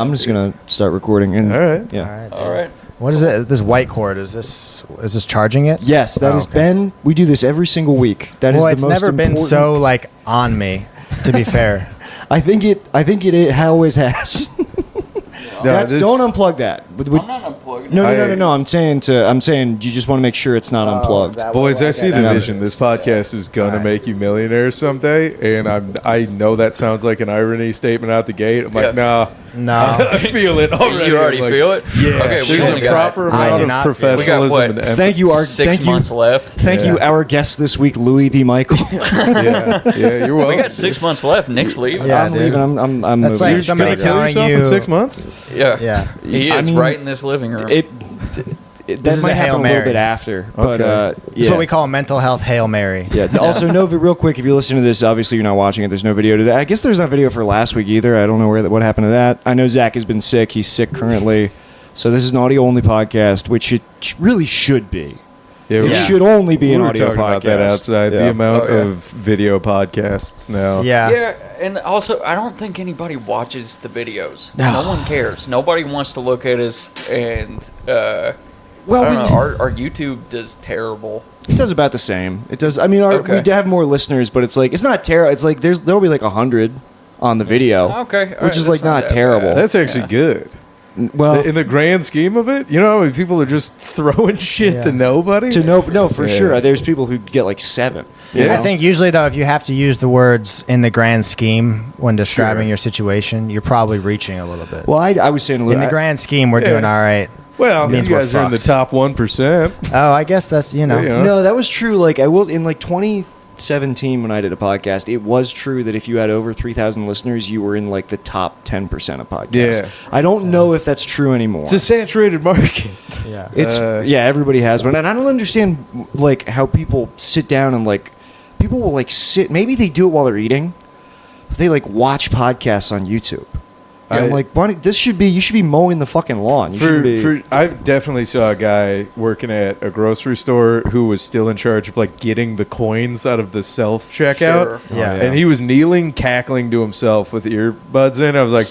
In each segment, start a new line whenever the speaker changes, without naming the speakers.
I'm just gonna start recording. And,
All right.
Yeah.
All right.
What is it? This white cord, is this charging it?
Yes, that has been. We do this every single week. That is
it's
the most
never been
important.
so like on me, to be fair.
I think it always has. Don't unplug that.
I'm not unplugging.
No. I'm saying you just want to make sure it's not unplugged.
Boys, I see the vision. This podcast is gonna make you millionaires someday, and I know that sounds like an irony statement out the gate. I'm like, no, I feel it already.
You already feel it?
Yeah.
Okay,
There's a proper amount of professionalism and empathy.
Thank you,
Six months left.
Thank you, our guest this week, Louis D. Michael.
yeah, you're welcome.
We got 6 months left. Nick's leaving.
Yeah,
I'm
dude.
leaving. I'm
That's
moving.
like somebody telling
Kill yourself
you
in 6 months.
Yeah. He is right in this living room.
That
This is
might
a Hail
happen a
Mary.
little bit after, but
Okay.
It's what we call a mental health Hail Mary.
Yeah. Also, real quick, if you're listening to this, obviously you're not watching it. There's no video today. I guess there's not video for last week either. I don't know what happened to that. I know Zach has been sick. He's sick currently. So this is an audio-only podcast, which it really should be.
Yeah,
It should only be an audio
talking
podcast.
about that outside.
Yeah.
The amount of video podcasts now.
Yeah, and also I don't think anybody watches the videos. No one cares. Nobody wants to look at us, and I don't know. Our YouTube does terrible.
It does about the same. It does. I mean, we do have more listeners, but it's like it's not terrible. It's like there'll be like 100 on the video.
Okay,
which is like not terrible.
That's actually good.
Well,
in the grand scheme of it, people are just throwing shit to nobody.
No, for sure. There's people who get like 7.
I think usually though, if you have to use the words "in the grand scheme" when describing your situation, you're probably reaching a little bit.
Well, I was saying a little.
In the grand scheme, we're doing all right.
Well, you guys are in the top 1%.
Oh, I guess that's
No, that was true. Like I will in like 2017 when I did a podcast, it was true that if you had over 3,000 listeners, you were in like the top 10% of podcasts.
Yeah.
I don't know if that's true anymore.
It's a saturated market.
Yeah.
It's everybody has one, and I don't understand like how people sit down and like people will like sit. Maybe they do it while they're eating. But they like watch podcasts on YouTube. And I'm like, you should be mowing the fucking lawn.
I definitely saw a guy working at a grocery store who was still in charge of like getting the coins out of the self checkout.
Sure.
Yeah.
And he was kneeling, cackling to himself with earbuds in. I was like,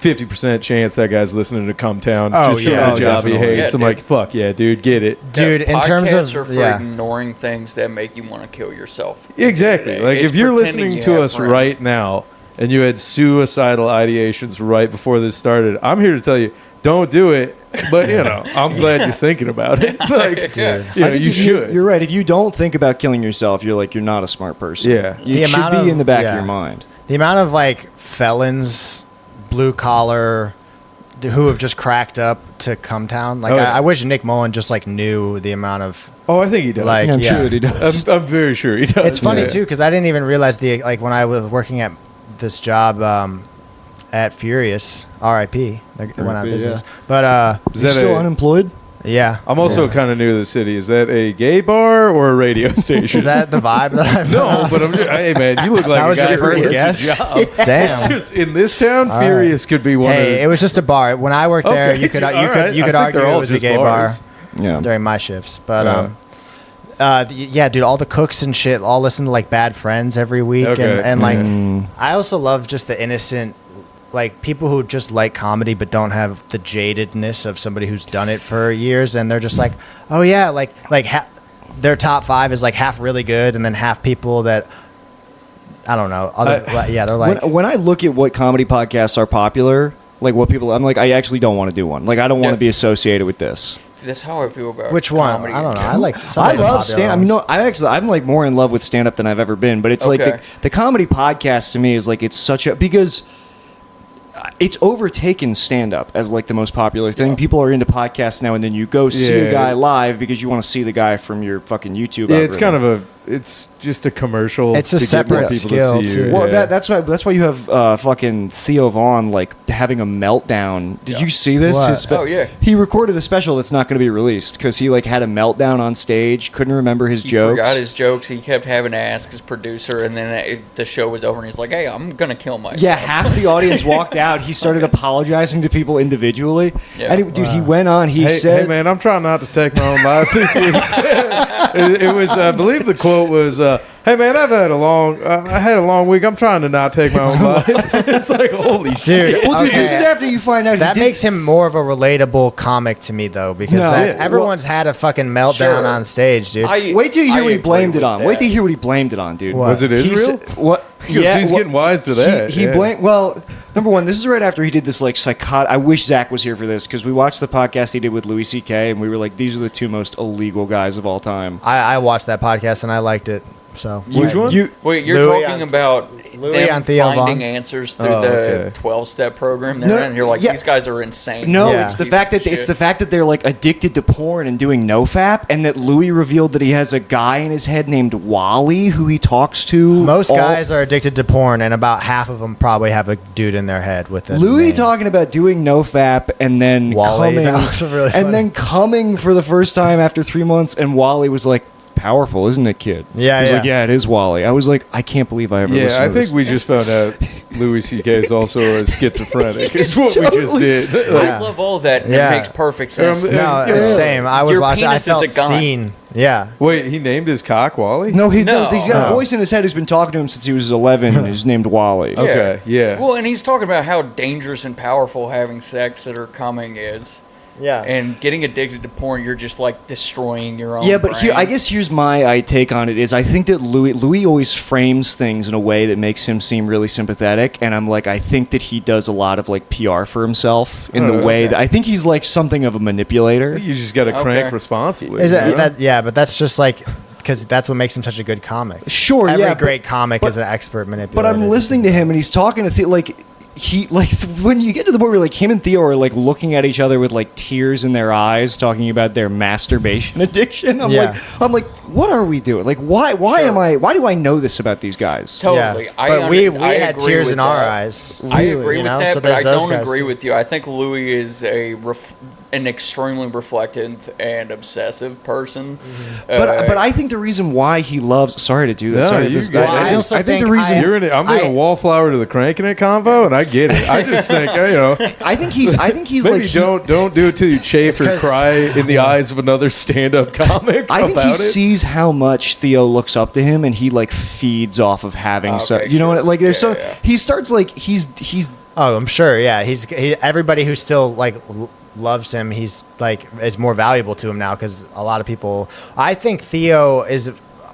50% chance that guy's listening to Come Town. Just doing a job he hates. I'm like, fuck yeah, dude, get it.
Dude, in terms
Podcasts
of
are for ignoring things that make you want to kill yourself.
Exactly. Like
It's
if you're
pretending
listening
you
to
have
us
friends.
right now and you had suicidal ideations right before this started, I'm here to tell you, don't do it. But I'm glad you're thinking about it. Like,
I think
you should.
You're right. If you don't think about killing yourself, you're not a smart person.
Yeah.
It should be in the back of your mind.
The amount of like felons, blue collar, who have just cracked up to Come Town. Like I wish Nick Mullen just like knew the amount of.
Oh, I think he does.
Like,
I'm sure that he does.
I'm very sure he does.
It's funny too because I didn't even realize when I was working at this job at Furious, R.I.P. They went out of business. But
is he still unemployed?
Yeah.
I'm also kind of new to the city. Is that a gay bar or a radio station?
Is that the vibe that I've
No, but I'm just, hey man, you look like
that was
a guy
your first
who
guess.
has a job.
Damn.
It's just, in this town, Furious could be one.
Hey, it was just a bar. When I worked there,
Okay,
you could
alright.
you could
I think
argue
they're
it
all
was a
just
gay
bars.
bar during my shifts. But yeah, dude, all the cooks and shit all listen to like Bad Friends every week, and like I also love just the innocent. Like people who just like comedy but don't have the jadedness of somebody who's done it for years, and they're just like, oh yeah, their top 5 is like half really good, and then half people that I don't know. They're like
when I look at what comedy podcasts are popular, like what people, I'm like, I actually don't want to do one. Like I don't want to be associated with this.
That's how I feel about
which one?
comedy.
I don't know. I like.
I love stand. I mean, no, I'm like more in love with stand up than I've ever been. But it's like the comedy podcast to me is like it's such a because. It's overtaken stand-up as like the most popular thing. People are into podcasts now, and then you go see a guy live because you want to see the guy from your fucking YouTube.
Yeah, it's kind of it's just a commercial.
It's a separate skill too.
Well, that's why you have fucking Theo Vaughn like having a meltdown. Did you see this?
What?
Oh yeah,
he recorded a special that's not going to be released because he like had a meltdown on stage, couldn't remember his jokes.
Forgot his jokes. He kept having to ask his producer, and then the show was over, and he's like, "Hey, I'm gonna kill myself."
Yeah, half the audience walked out. He started apologizing to people individually.
Yeah.
And he went on. He said,
"Hey man, I'm trying not to take my own life this week." It was, I believe, the quote was, Hey man, I had a long week. I'm trying to not take my own life. It's like, holy shit.
Well, dude, this is after you find out
that makes him more of a relatable comic to me, though, because everyone's had a fucking meltdown on stage, dude.
Wait till you hear what he blamed it on. Wait till you hear what he blamed it on, dude.
What? Was it Israel?
What?
He's getting wise to that.
He blamed. Well, number one, this is right after he did this like psychotic. I wish Zach was here for this because we watched the podcast he did with Louis C.K. and we were like, these are the two most illegal guys of all time.
I watched that podcast and I liked it. So
which one?
You're
Louis
talking about them finding answers through the 12-step program there, and you're like, these guys are insane.
No, it's the fact that they're like addicted to porn and doing nofap, and that Louis revealed that he has a guy in his head named Wally who he talks to.
Most guys are addicted to porn, and about half of them probably have a dude in their head with it.
Louis talking about doing nofap and then
Wally,
coming,
that was really funny.
And then coming for the first time after 3 months, and Wally was like, powerful, isn't it, kid?
Yeah,
He's like, yeah, it is Wally. I was like, I can't believe I ever listened to this.
I think we just found out Louis C.K. is also a schizophrenic. It's what we just did.
I love all that, and it makes perfect sense.
No, it's same. I was watching. I felt seen. Yeah.
Wait, he named his cock Wally?
No, he's got a voice in his head who's been talking to him since he was 11. And he's named Wally.
Okay, yeah.
Well, and he's talking about how dangerous and powerful having sex that are coming is.
Yeah,
and getting addicted to porn, you're just like destroying your own.
Yeah, but
brain.
I guess here's my take on it is I think that Louis always frames things in a way that makes him seem really sympathetic, and I'm like, I think that he does a lot of like PR for himself in the way that I think he's like something of a manipulator.
You just got to crank responsibly.
But that's just like. Because that's what makes him such a good comic.
Sure,
every great comic is an expert manipulator.
But I'm listening to him, and he's talking to when you get to the point where like him and Theo are like looking at each other with like tears in their eyes, talking about their masturbation addiction. I'm like, what are we doing? Like, why do I know this about these guys?
Totally.
Yeah. We had tears in our eyes.
I agree with that, so but I don't agree with you. I think Louis is an extremely reflective and obsessive person.
Mm-hmm. But I think the reason why he loves. Sorry to do this.
I think the reason I'm being a wallflower to the cranking it combo, and I get it. I just think
I think he's
maybe
like
don't do it till you chafe or cry in the eyes of another stand-up comic.
I think he sees how much Theo looks up to him, and he like feeds off of having you know what? Like there's he starts like he's.
Oh, I'm sure. Yeah, everybody who still like loves him. He's like is more valuable to him now because a lot of people. I think Theo is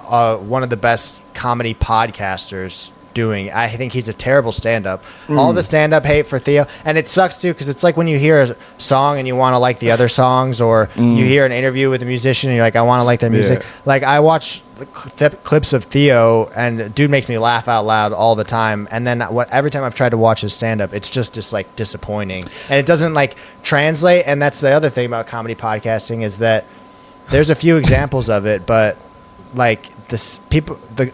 one of the best comedy podcasters doing. I think he's a terrible stand-up. All the stand-up hate for Theo, and it sucks too because it's like when you hear a song and you want to like the other songs, or you hear an interview with a musician and you're like, I want to like their music. Like I watch clips of Theo, and dude makes me laugh out loud all the time. And then every time I've tried to watch his stand-up, it's just like disappointing, and it doesn't like translate. And that's the other thing about comedy podcasting is that there's a few examples of it, but like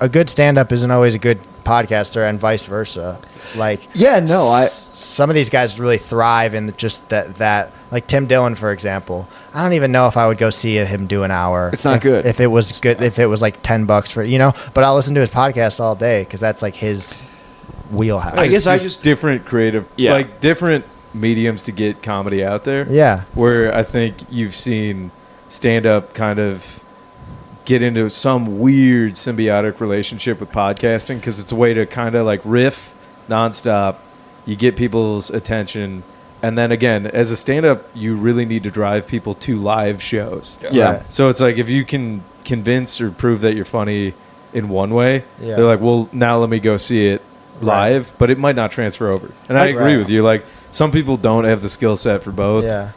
a good stand-up isn't always a good podcaster, and vice versa. Like some of these guys really thrive in just that like Tim Dillon, for example. I don't even know if I would go see him do an hour.
It's not good.
If it was good, if it was like $10 for but I'll listen to his podcast all day because that's like his wheelhouse.
I guess I just different creative like different mediums to get comedy out there.
Yeah,
where I think you've seen stand-up kind of get into some weird symbiotic relationship with podcasting because it's a way to kind of like riff nonstop. You get people's attention, and then again, as a stand-up, you really need to drive people to live shows.
Yeah.
Right.
So it's like if you can convince or prove that you're funny in one way, they're like, well, now let me go see it live, but it might not transfer over. And I agree with you. Like some people don't have the skill set for both.
Yeah.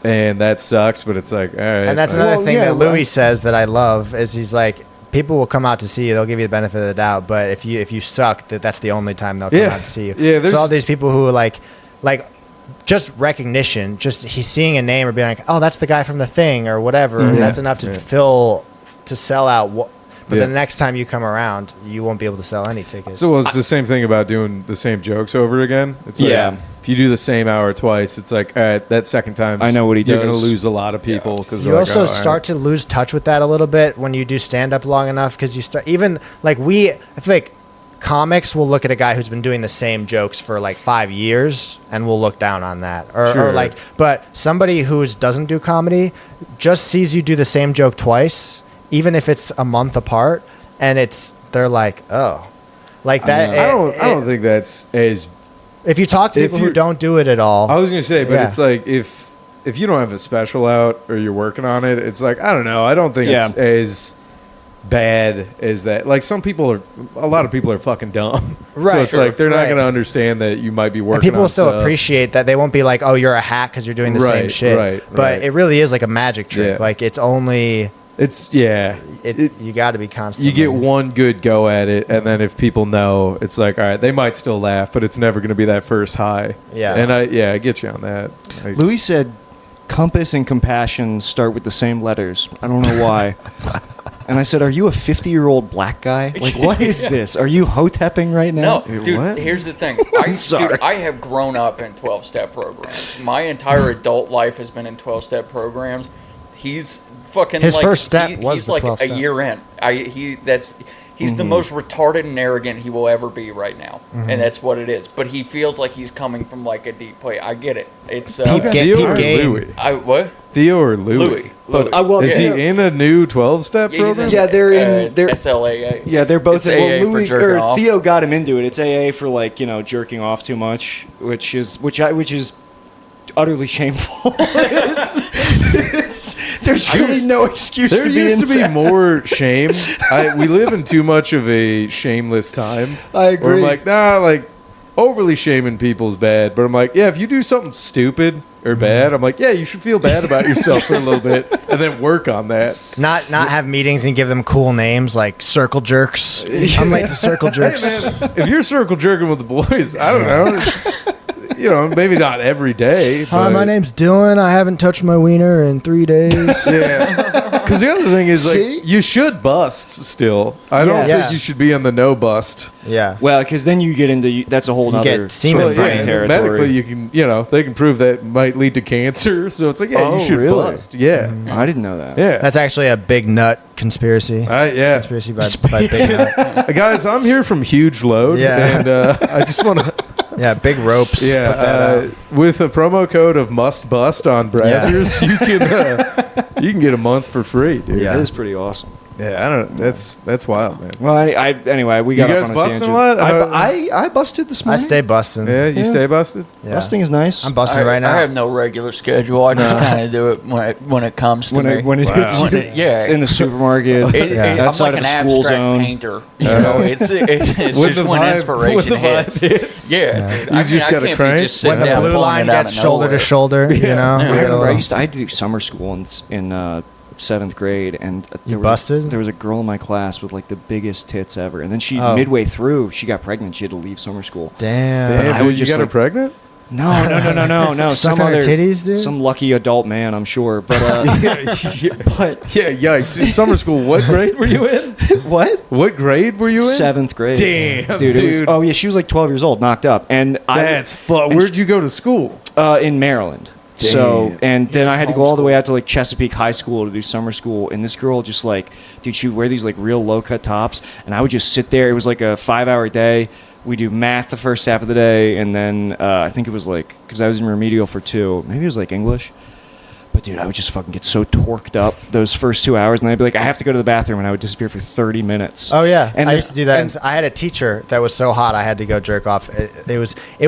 And that sucks, but it's like, all right.
And that's another thing that Louis says that I love is he's like, people will come out to see you, they'll give you the benefit of the doubt, but if you suck, that's the only time they'll come out to see you. Yeah, so all these people who like just recognition, just he's seeing a name or being like, oh, that's the guy from The Thing or whatever. Mm-hmm. That's enough to sell out. But the next time you come around, you won't be able to sell any tickets.
So it's the same thing about doing the same jokes over again. It's like, if you do the same hour twice, it's like, all right, that second time,
I know what he does.
You're going to lose a lot of people because
you also start to lose touch with that a little bit when you do stand up long enough because you start even like I feel like comics will look at a guy who's been doing the same jokes for like 5 years and will look down on that or like, but somebody who doesn't do comedy just sees you do the same joke twice, even if it's a month apart, and they're like, oh, like that.
I don't think that's as.
If you talk to people who don't do it at all,
I was gonna say, but it's like if you don't have a special out or you're working on it, it's like I don't know. I don't think it's as bad as that. Like a lot of people are fucking dumb.
Right.
So it's like they're not gonna understand that you might be working.
And people
on
will still
stuff.
appreciate that. They won't be like, oh, you're a hack because you're doing the same shit.
Right.
But it really is like a magic trick.
Yeah.
Like it's only.
It's
you got to be constant.
You get one good go at it, and then if people know, it's like, all right, they might still laugh, but it's never going to be that first high.
Yeah.
And I get you on that.
Louis said, compass and compassion start with the same letters. I don't know why. And I said, are you a 50-year-old black guy? Like, what is this? Are you hotepping right now?
No, dude,
what?
here's the thing.
I'm sorry.
Dude, I have grown up in 12-step programs. My entire adult life has been in 12-step programs. He's fucking
his
like,
first step was
he's
the
like
12
a
step.
year in. He's the most retarded and arrogant he will ever be right now, and that's what it is. But he feels like he's coming from like a deep place. I get it. It's
Theo or Louis?
What?
Theo or Louis?
Louis.
Is he in a new 12-step program?
Yeah, they're in
SLAA.
Yeah, they're both
It's AA for
Louis
jerking off.
Theo got him into it. It's AA for like, jerking off too much, which is utterly shameful. There's really no excuse
There
to be
used to be
insane.
more shame. We live in too much of a shameless time.
I agree.
Where I'm like, like overly shaming people's bad, but I'm like, yeah, if you do something stupid or bad, I'm like, yeah, you should feel bad about yourself for a little bit and then work on that.
Not have meetings and give them cool names like circle jerks. I'm late to circle jerks.
Hey, man, if you're circle jerking with the boys, I don't know. Maybe not every day.
Hi,
but-
my name's Dylan. I haven't touched my wiener in 3 days.
Yeah. Because the other thing is, like, you should bust still. I don't
Yeah.
think you should be in the no bust.
Yeah.
Well, because then you get into that's a whole
You
other
get semen
sort of
fighting.
territory.
Medically, you can, they can prove that might lead to cancer. So it's like, yeah,
Oh,
you should
really?
bust. Yeah.
I didn't know that.
Yeah.
That's actually a big nut conspiracy.
Yeah.
Conspiracy by big nut.
Guys, I'm here from Huge Load.
Yeah.
And I just want to.
Yeah, big ropes. Put that out.
With a promo code of Must Bust on Brazzers, you can get a month for free, dude.
Yeah.
That is pretty awesome.
Yeah, I don't. That's wild, man.
Well, anyway, we got
You
up
guys
on a
busting
tangent.
a lot?
I busted this
I
morning.
stay busting.
Yeah, you stay busted.
Yeah.
Busting is nice.
I'm busting right now.
I have no regular schedule. I just kind of do it when it comes to me.
when it hits
When
you.
it- yeah.
It's in the supermarket.
I'm
outside
like
of
an
a school
abstract
zone.
painter. It's
When
just
the
when
vibe-
inspiration
when the vibe
hits.
hits.
Yeah, dude.
You just
I
gotta
can't
crank.
be just sitting
When the
down
blue
pulling
line
it out
gets
of
shoulder
nowhere.
to shoulder, you know.
I had to do summer school in 7th grade, and
You busted?
There was a girl in my class with like the biggest tits ever, and then
Oh.
midway through she got pregnant. She had to leave summer school.
Damn.
Damn,
I
dude,
would
you
just,
got her
like-
pregnant?
No.
Sucked on her titties, dude?
Some lucky adult man, I'm sure. But but
Yeah, yikes. Summer school, what grade were you in?
what?
What grade were you in?
7th grade.
Damn,
dude. It was,
dude.
oh yeah, she was like 12 years old, knocked up, and
That's fun. Where'd you go to school?
in Maryland. So,
Damn.
and then I had to go all the way out to like Chesapeake High School to do summer school. And this girl just like, dude, she would wear these like real low cut tops. And I would just sit there. It was like a 5-hour day. We do math the first half of the day. And then I think it was like, because I was in remedial for 2, maybe it was like English. But dude, I would just fucking get so torqued up those first 2 hours. And I'd be like, I have to go to the bathroom. And I would disappear for 30 minutes.
Oh yeah,
And
I
the-
used to do that.
and-
I had a teacher that was so hot I had to go jerk off. It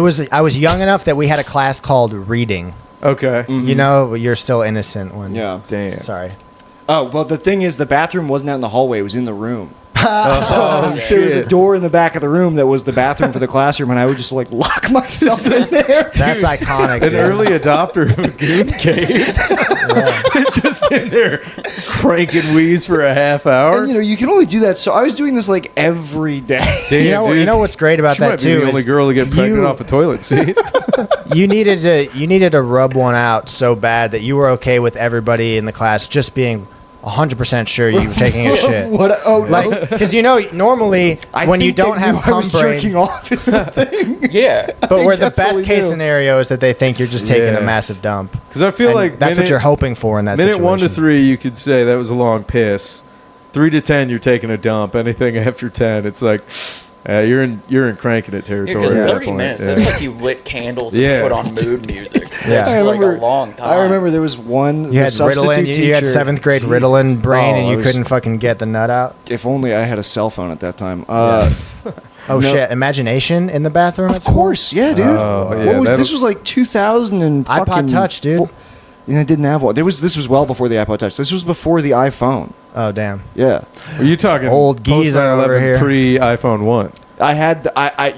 was. I was young enough that we had a class called reading.
Okay.
You know, you're still innocent when.
Yeah.
Damn.
Sorry.
Oh, well, the thing is, the bathroom wasn't out in the hallway. It was in the room.
Oh,
There was a
shit.
door in the back of the room that was the bathroom for the classroom, and I would just like lock myself in there.
That's iconic.
An
Dude.
early adopter of a goon cave. Just in there cranking wheeze for a half hour.
And you can only do that. So I was doing this like every day.
Damn,
You know,
dude.
you know what's great about
She
that
might be
too
the only
is
girl to get pregnant
you-
off a toilet seat.
you needed to rub one out so bad that you were okay with everybody in the class just being 100% sure you were taking a shit.
What? Oh,
Like, because normally
I
when you
think they
don't have
knew I
cum
was
brain,
jerking off is the thing.
Yeah.
but where the best
definitely
case
knew.
scenario is that they think you're just taking
Yeah.
a massive dump.
Because I feel
And
like
that's what you're hoping for in that
minute
situation.
1 to 3, you could say that was a long piss. 3 to 10, you're taking a dump. Anything after 10, it's like you're in cranking it
Yeah,
territory.
because
at that
30
point.
minutes,
Yeah.
that's like you lit candles and
Yeah.
put on mood music.
Yeah.
That's like a long time.
I remember there was one.
You had Ritalin. You had 7th grade Ritalin brain, and you couldn't fucking get the nut out.
If only I had a cell phone at that time.
Shit! Imagination in the bathroom.
Of course, yeah, dude. This was like 2000 and
iPod Touch, dude.
I didn't have one. This was well before the iPod Touch. This was before the iPhone.
Oh damn.
Yeah.
Are you talking
old geezer over here?
Pre iPhone 1?
I had.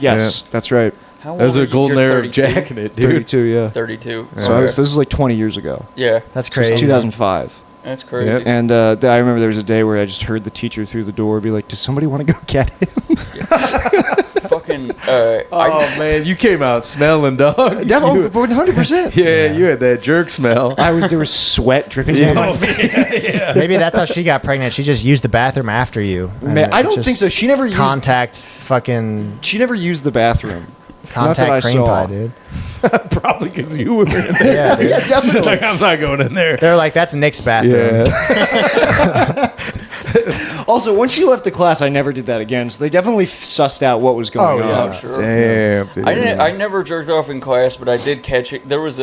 Yes, that's right.
How
There's
old
a golden
You're
era
32?
of Jack in it, dude.
32, yeah.
32.
So this was like 20 years ago.
Yeah.
That's
It was
crazy.
2005.
That's crazy.
Yep.
And I remember there was a day where I just heard the teacher through the door be like, "Does somebody want to go get him?"
Fucking.
Man, you came out smelling, dog.
100%.
Yeah, you had that jerk smell.
There was sweat dripping down my face.
Maybe that's how she got pregnant. She just used the bathroom after you.
Man, I don't think so. She never used.
She
never used the bathroom. Not that I
contact cream
saw.
pie, dude.
Probably because you were in there.
Yeah, dude.
Yeah,
She's
definitely.
like, I'm not going in there.
They're like, that's Nick's bathroom.
Yeah.
Also, when she left the class, I never did that again. So they definitely sussed out what was going
Oh,
on.
yeah.
I'm sure.
Damn, dude.
I never jerked off in class, but I did catch it. There was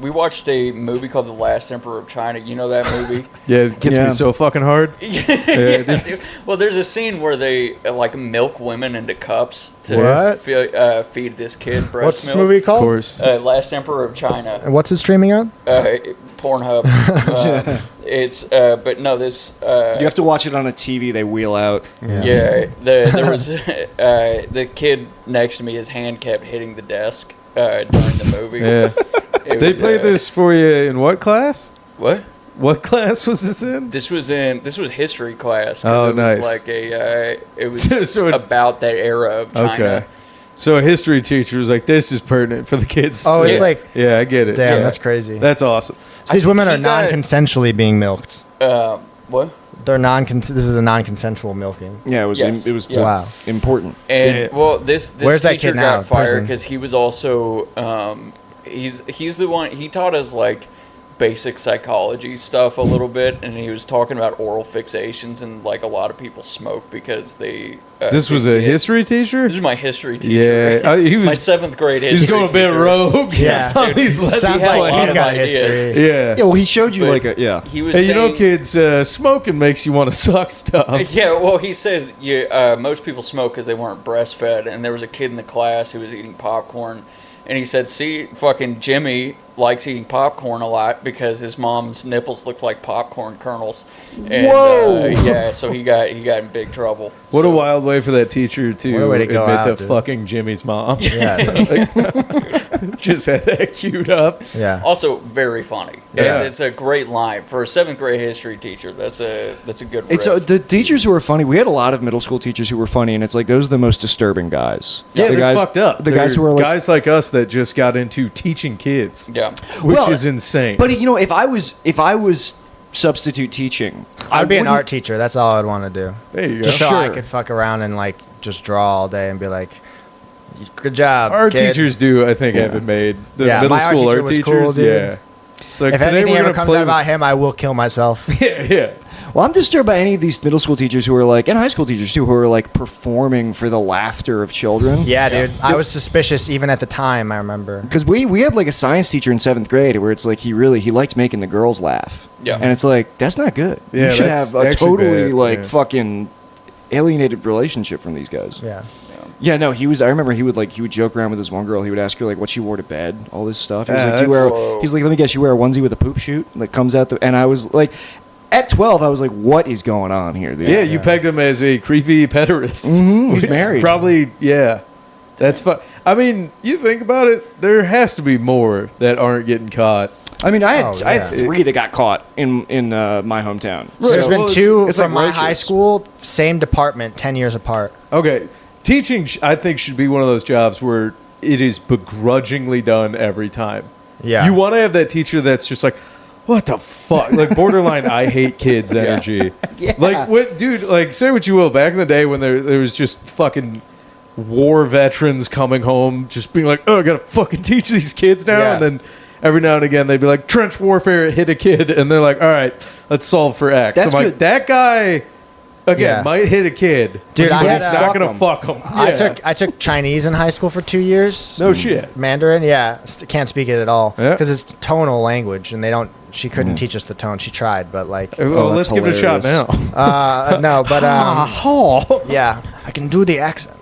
we watched a movie called The Last Emperor of China. You know that movie?
Yeah, it gets me so fucking hard.
Yeah, dude. Well, there's a scene where they like milk women into cups to
What?
feed this kid breast
What's this
milk.
movie
Of
called?
course.
Last Emperor of China.
And what's it streaming on?
Pornhub. But no, this.
You have to watch it on a TV they wheel out.
Yeah, there was the kid next to me. His hand kept hitting the desk during the movie.
Yeah. They played this for you in what class?
What?
What class was this in?
This was history class.
Oh,
it
nice.
was like it was
So
about that era of China.
Okay. So a history teacher was like, this is pertinent for the kids.
Oh,
to-
it's like,
Yeah, I get it.
damn,
Yeah.
that's crazy.
That's awesome.
So these women are
he got-
non-consensually being milked.
What?
They're this is a non-consensual milking.
Yeah, it was.
Yes.
It was
Yeah.
Wow.
important.
And well, this
Where's that
teacher
kid now?
got fired
Prison?
because he was also he's the one. He taught us like basic psychology stuff a little bit, and he was talking about oral fixations, and like a lot of people smoke because they.
This was a history teacher?
This is my history teacher.
Yeah. He was,
my 7th grade history.
he's going a bit
teacher.
rogue.
Yeah.
On these lessons.
Sounds
had a
like
lot
he's
of
got
ideas.
history.
Yeah.
Yeah, well, he showed you
But
yeah.
He was
Hey, you know,
saying,
kids, smoking makes you want to suck stuff.
Yeah, well, he said most people smoke because they weren't breastfed, and there was a kid in the class who was eating popcorn, and he said, "See, fucking Jimmy likes eating popcorn a lot because his mom's nipples look like popcorn kernels." And,
Whoa!
Yeah, so he got in big trouble.
What
So-
a wild way for that teacher to
What a way to go
admit
out,
to
dude.
fucking Jimmy's mom.
Yeah.
Just had that queued up.
Yeah.
Also, very funny.
Yeah.
It's a great line for a 7th grade history teacher. That's a good.
It's
riff.
the teachers who are funny. We had a lot of middle school teachers who were funny, and it's like those are the most disturbing guys.
Yeah,
the
they're
guys
fucked up.
The guys
They're
who are like,
guys like us that just got into teaching kids,
Yeah.
which
Well,
is insane.
But you know, if I was substitute teaching,
I'd be an
wouldn't-
art teacher. That's all I'd want to do.
there you go.
Just so I
Sure.
could fuck around and like just draw all day and be like, "Good job,
Our
kid."
teachers do, I think, have it made. The
Yeah,
middle
my art
school
teacher
art
was
teachers,
cool, dude.
yeah. It's like
If
today
anything
we're
ever
gonna
comes
play
out about
with-
him, I will kill myself.
yeah.
Well, I'm disturbed by any of these middle school teachers who are like, and high school teachers too, who are like performing for the laughter of children.
Yeah, dude. I was suspicious even at the time. I remember.
Because we had like a science teacher in 7th grade where it's like he liked making the girls laugh.
Yeah.
And it's like, that's not good.
Yeah,
you should
that's
have a
actually
totally
bad,
like
yeah.
fucking alienated relationship from these guys.
Yeah.
Yeah, no, I remember he would joke around with this one girl. He would ask her like what she wore to bed, all this stuff. He was
Yeah,
like,
Whoa.
he's like, let me guess, you wear a onesie with a poop chute that comes out and I was like, at 12, I was like, what is going on here, dude?
Yeah, you pegged him as a creepy pederast.
Mhm, he's
Which
married.
Probably, yeah. That's fun. I mean, you think about it, there has to be more that aren't getting caught.
I mean, I had
Oh,
I had
yeah.
3 that got caught in my hometown.
There's
So-
been
well,
2
it's
from
like
my high
roaches.
school, same department, 10 years apart.
Okay, teaching, I think, should be one of those jobs where it is begrudgingly done every time.
Yeah.
You want to have that teacher that's just like, what the fuck? Like, borderline, I hate kids energy.
Yeah.
Like, what, dude, like, say what you will, back in the day when there was just fucking war veterans coming home, just being like, oh, I gotta fucking teach these kids now.
Yeah.
And then every now and again, they'd be like, trench warfare hit a kid. And they're like, all right, let's solve for X.
That's
I'm like,
good.
that guy, again, might hit a kid.
Dude,
but
I had
he's
a-
not going to fuck him.
I took Chinese in high school for 2 years.
No shit.
Mandarin, yeah, can't speak it at all
Yeah.
because it's tonal language, and they don't. She couldn't teach us the tone. She tried, but like,
Well, let's
that's
give it a shot now.
no, but yeah, I can do the accent.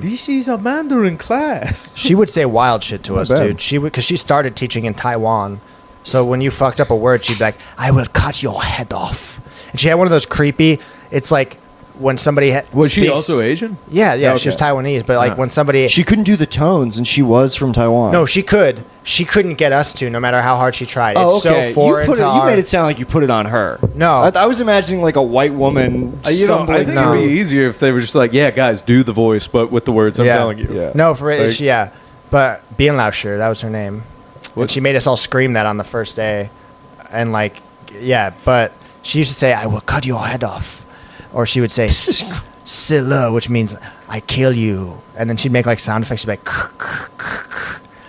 This is a Mandarin class.
She would say wild shit to us,
bad.
dude. She would, because she started teaching in Taiwan. So when you fucked up a word, she'd be like, "I will cut your head off." And she had one of those creepy. It's like when somebody
Was she
speaks-
also Asian?
Yeah,
Okay.
she was Taiwanese. But like
Yeah.
when somebody,
She couldn't do the tones, and she was from Taiwan.
no, she could. She couldn't get us to, no matter how hard she tried.
Oh,
It's
okay.
so foreign
you
to
you
our.
made it sound like you put it on her.
No.
I was imagining like a white woman
I
stumbling.
think
No.
it'd be easier if they were just like, yeah, guys, do the voice, but with the words I'm
Yeah.
telling you.
Yeah.
No, for it,
Like-
yeah. But Bien Lauscher, that was her name.
What?
And she made us all scream that on the first day. And like, yeah, but she used to say, "I will cut your head off." Or she would say, "Silla," which means "I kill you." And then she'd make like sound effects. She'd be like,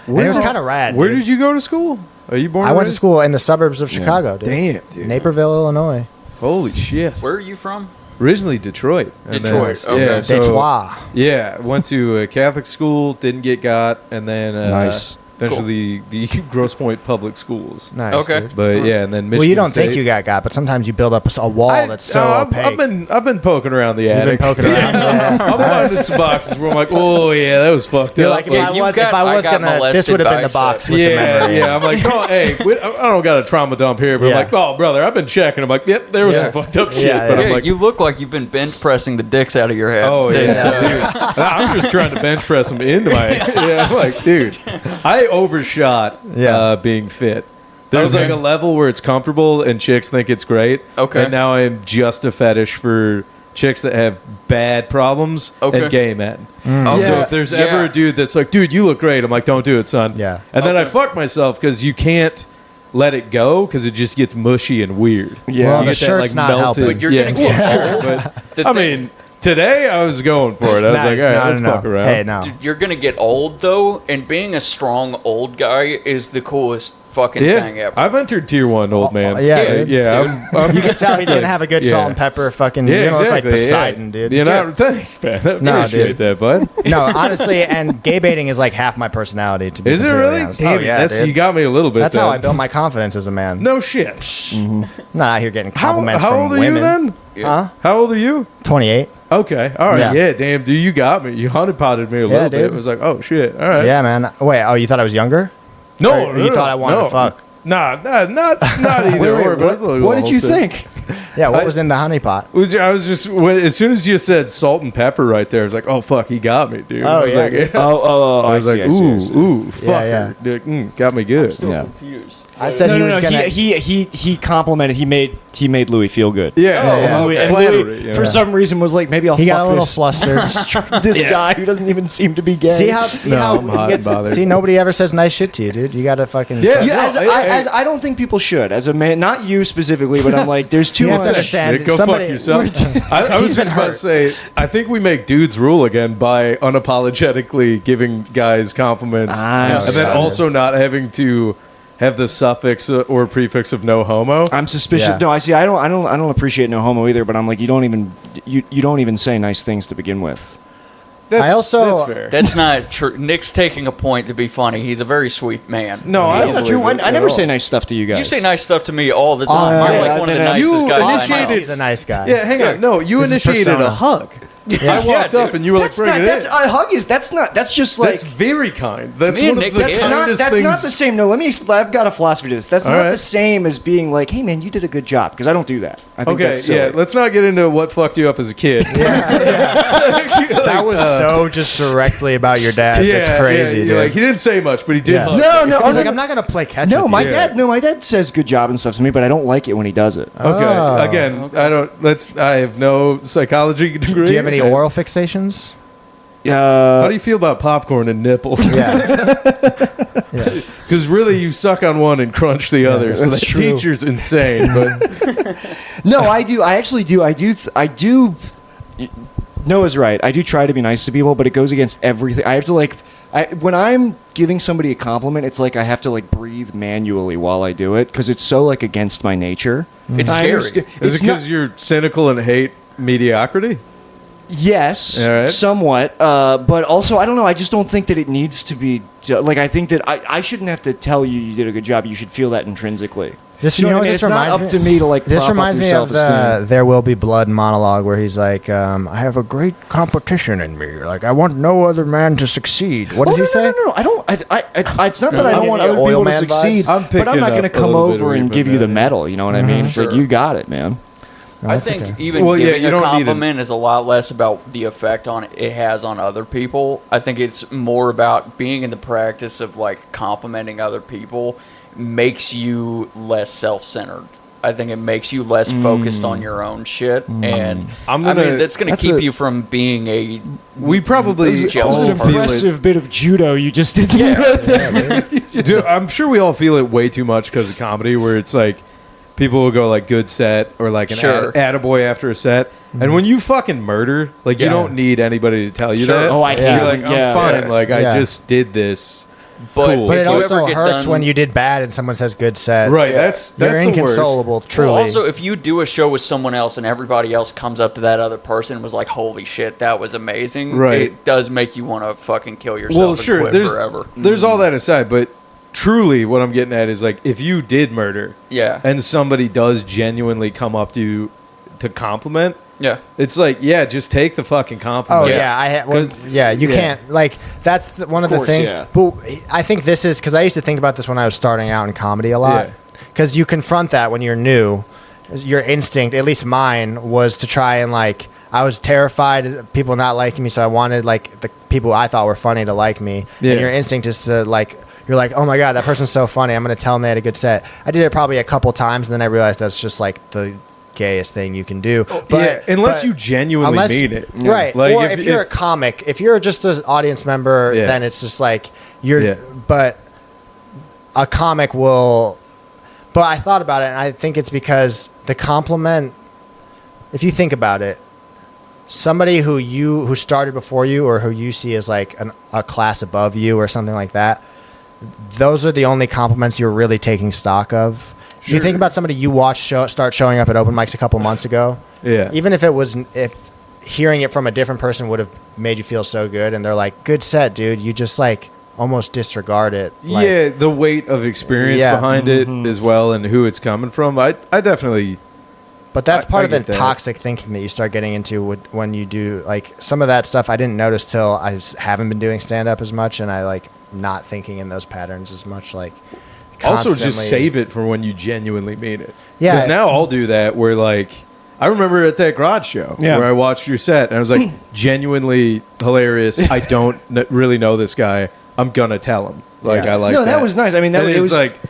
and it was kind of rad.
Where
dude.
did you go to school? Are you born?
I
and
went to
raised?
school in the suburbs of Chicago, dude.
Damn, dude.
Naperville, Illinois.
Holy shit.
Where are you from?
Originally Detroit. And
Detroit,
then-
okay.
Yeah, so,
Detroit.
yeah, went to a Catholic school, didn't get got, and then
Nice.
eventually the Grosse Pointe public schools.
Nice,
Okay.
dude.
But yeah, and then Michigan
Well, you don't
State.
think you got, but sometimes you build up a wall that's so opaque.
I've been poking around the
You've been
attic.
poking around. Yeah.
I'm finding some boxes where I'm like, oh yeah, that was fucked
You're
up.
like, if
Yeah,
I
you've
was,
got-
if I
I
was
got
gonna, this
molested
would have been
by
the box with the
yeah,
memory.
yeah. I'm like, oh, hey, I don't got a trauma dump here, but
Yeah.
I'm like, oh, brother, I've been checking. I'm like, yep, there was
Yeah.
some fucked up shit,
Yeah,
but
yeah.
I'm like,
you look like you've been bench pressing the dicks out of your head.
oh yeah,
So-
dude. I'm just trying to bench press them into my. Yeah, I'm like, dude, I overshot being fit. There's
Okay.
like a level where it's comfortable and chicks think it's great.
Okay.
And now I'm just a fetish for chicks that have bad problems
Okay.
and gay men.
Okay.
So if there's ever
Yeah.
a dude that's like, dude, you look great, I'm like, don't do it, son.
Yeah.
And then I
Okay.
fuck myself because you can't let it go because it just gets mushy and weird.
Yeah.
Well,
You
the
get that,
shirt's not helping.
But you're
yeah,
gonna get
sure,
old.
but
The
I
thing-
mean, today I was going for it. I was
Nice.
like, all right,
No,
let's
no,
fuck
no.
around.
Hey, no.
Dude, you're gonna get old though, and being a strong old guy is the coolest fucking
Yeah,
thing ever.
I've entered tier 1, old man.
yeah,
Yeah,
dude.
Yeah, I'm
You can tell he's gonna have a good
Yeah.
salt and pepper fucking.
Yeah,
you're gonna look like
exactly,
Poseidon,
yeah.
dude.
You know, thanks, man. I
No,
appreciate
dude.
that, bud.
No, honestly, and gay baiting is like half my personality. To be
Is it
completely
really?
honest.
Damn
Oh
it,
yeah,
that's,
dude.
you got me a little bit.
That's how
then.
I built my confidence as a man.
No shit.
I'm not out here getting
How
compliments from
old are
women.
you then?
Huh?
How old are you?
28.
Okay, all right,
Yeah.
yeah, damn, dude, you got me. You honeypotted me a little bit.
dude.
It was like, oh shit, all right.
Yeah, man. Wait. Oh, you thought I was younger?
No,
Or you thought I wanted to fuck?
Nah, not either or. But I was a little
what did you
holstered.
think?
Yeah. What was in the honey pot?
I was just as soon as you said salt and pepper right there, I was like, oh fuck, he got me, dude.
Oh,
I was
yeah,
like,
dude.
I was like,
I see.
ooh, fucker.
yeah.
Dude, got me good.
Yeah.
confused.
I said
No,
he
no,
was
no.
gonna.
He complimented. He made Louis feel good.
Yeah,
yeah.
Louis, and
Flattery,
Louis,
yeah.
for some reason, was like, maybe I'll
He
fuck
got a little
this,
flustered.
this guy who doesn't even seem to be gay.
See how
I'm hot
he
and bothered.
see nobody ever says nice shit to you, dude. You gotta fucking
Yeah.
Yeah,
No,
as I don't think people should. As a man, not you specifically, but I'm like, there's too
You have to
much.
understand.
Shit, go
somebody-
fuck yourself. I was
He's been
just about to
hurt.
say, I think we make dudes rule again by unapologetically giving guys compliments,
I'm
and then
sorry.
also not having to have the suffix or prefix of no homo.
I'm suspicious.
Yeah.
No, I see. I don't appreciate no homo either. But I'm like, you don't even say nice things to begin with.
That's,
I also-
that's fair.
That's not true. Nick's taking a point to be funny. He's a very sweet man.
No, I
That's
don't
not true.
believe it
I
at
never
all.
say nice stuff to you guys.
You say nice stuff to me all the time.
yeah,
You're
yeah,
like one of the
no, no,
nicest
you
guys I know.
initiated-
He's a nice guy.
Yeah, hang on. No, you
This is
initiated
persona.
a hug.
Yeah,
I walked up
dude.
and you were
That's
like,
not.
bring
That's
it in.
a hug. That's just like.
That's very kind. That's
Me and
one of
Nick
the
did.
That's
Yeah.
not.
kindest
That's
things.
not the same. No, let me explain. I've got a philosophy to this. That's
All
not
right.
the same as being like, "Hey, man, you did a good job." Because I don't do that. I think
Okay,
that's silly.
yeah. Let's not get into what fucked you up as a kid.
That was so just directly about your dad. That's crazy,
yeah,
dude.
like, he didn't say much, but he did.
Yeah.
hug.
No,
He's like, I'm not gonna play catch.
No,
with
my
you.
Yeah.
dad. No, my dad says good job and stuff to me, but I don't like it when he does it.
Okay.
Oh.
Again, I don't. I have no psychology degree.
Do you have any
Okay.
oral fixations?
How do you feel about popcorn and nipples?
Yeah. Yeah.
Because really, you suck on one and crunch the other. So
that's
the
true.
teacher's insane. But
No, I do. I actually do. I do. Noah's right. I do try to be nice to people, but it goes against everything. I have to like. When I'm giving somebody a compliment, it's like I have to like breathe manually while I do it because it's so like against my nature.
It's
I
scary.
understand-
is
it's
it
not-
because you're cynical and hate mediocrity?
Yes,
right.
somewhat. But also, I don't know. I just don't think that it needs to be like. I think that I shouldn't have to tell you did a good job. You should feel that intrinsically.
This,
you know what I mean?
this
It's not up to me to like.
This
prop
reminds
up
me
your
of
self-esteem.
the "There Will Be Blood" monologue, where he's like, "I have a great competition in me. Like, I want no other man to succeed." What does he say?
No. I don't. It's not that I don't want other people to succeed, but I'm not going to come over and give you the medal. You know what I mean? It's like you got it, man.
I think even giving a compliment is a lot less about the effect on it has on other people. I think it's more about being in the practice of like complimenting other people makes you less self-centered. I think it makes you less focused on your own shit, and I mean that's going to keep you from being a.
We probably
that was an impressive bit of judo you just did.
Dude, I'm sure we all feel it way too much because of comedy, where it's like people will go like good set or like an attaboy after a set. And when you fucking murder, like you don't need anybody to tell you that.
Oh, I hate
it. Like, I'm fine. Like I just did this.
But,
cool.
But it also hurts when you did bad and someone says good set.
Right, that's
you're
the
inconsolable,
worst.
truly.
Well, also, if you do a show with someone else and everybody else comes up to that other person and was like, "Holy shit, that was amazing!"
Right.
It does make you want to fucking kill yourself.
Well,
and
sure.
quit forever.
There's all that aside, but truly, what I'm getting at is like if you did murder, and somebody does genuinely come up to you to compliment.
Yeah,
it's like just take the fucking compliment.
Oh you can't like that's one of the things. Yeah. But I think this is because I used to think about this when I was starting out in comedy a lot. Because you confront that when you're new, your instinct, at least mine, was to try and like I was terrified of people not liking me, so I wanted like the people I thought were funny to like me. And your instinct is to like. You're like, oh my God, that person's so funny. I'm going to tell them they had a good set. I did it probably a couple times, and then I realized that's just like the gayest thing you can do. But
unless you genuinely mean it.
Right.
Like
or if you're a comic, if you're just an audience member, then it's just like you're but a comic will but I thought about it, and I think it's because the compliment, if you think about it, somebody who started before you or who you see as like a class above you or something like that, those are the only compliments you're really taking stock of. Sure. You think about somebody you watched start showing up at open mics a couple months ago. Yeah. Even if hearing it from a different person would have made you feel so good, and they're like, "Good set, dude." You just like almost disregard it. Like,
the weight of experience behind it as well, and who it's coming from. I definitely.
But that's part of the toxic thinking that you start getting into when you do like some of that stuff. I didn't notice till I haven't been doing stand up as much, and I like not thinking in those patterns as much. Like.
Also, just save it for when you genuinely mean it.
Yeah.
Because now I'll do that where, like, I remember at that garage show where I watched your set and I was like, genuinely hilarious. I don't really know this guy. I'm going to tell him. Like, I like that.
No, that was nice. I mean,
it was like,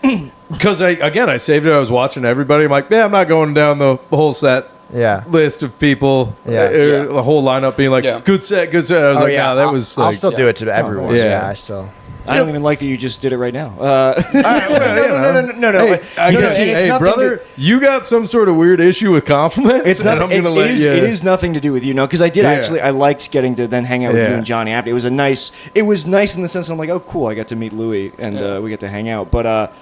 because I saved it. I was watching everybody. I'm like, I'm not going down the whole set list of people. The whole lineup being like, good set, good set. I was that was like.
I'll still do it to everyone.
I don't even like that you just did it right now.
No. Hey, brother, you got some sort of weird issue with compliments?
It's not. It is nothing to do with you, because I did actually. I liked getting to then hang out with you and Johnny after. It was nice in the sense I'm like, oh, cool, I got to meet Louis and we get to hang out. But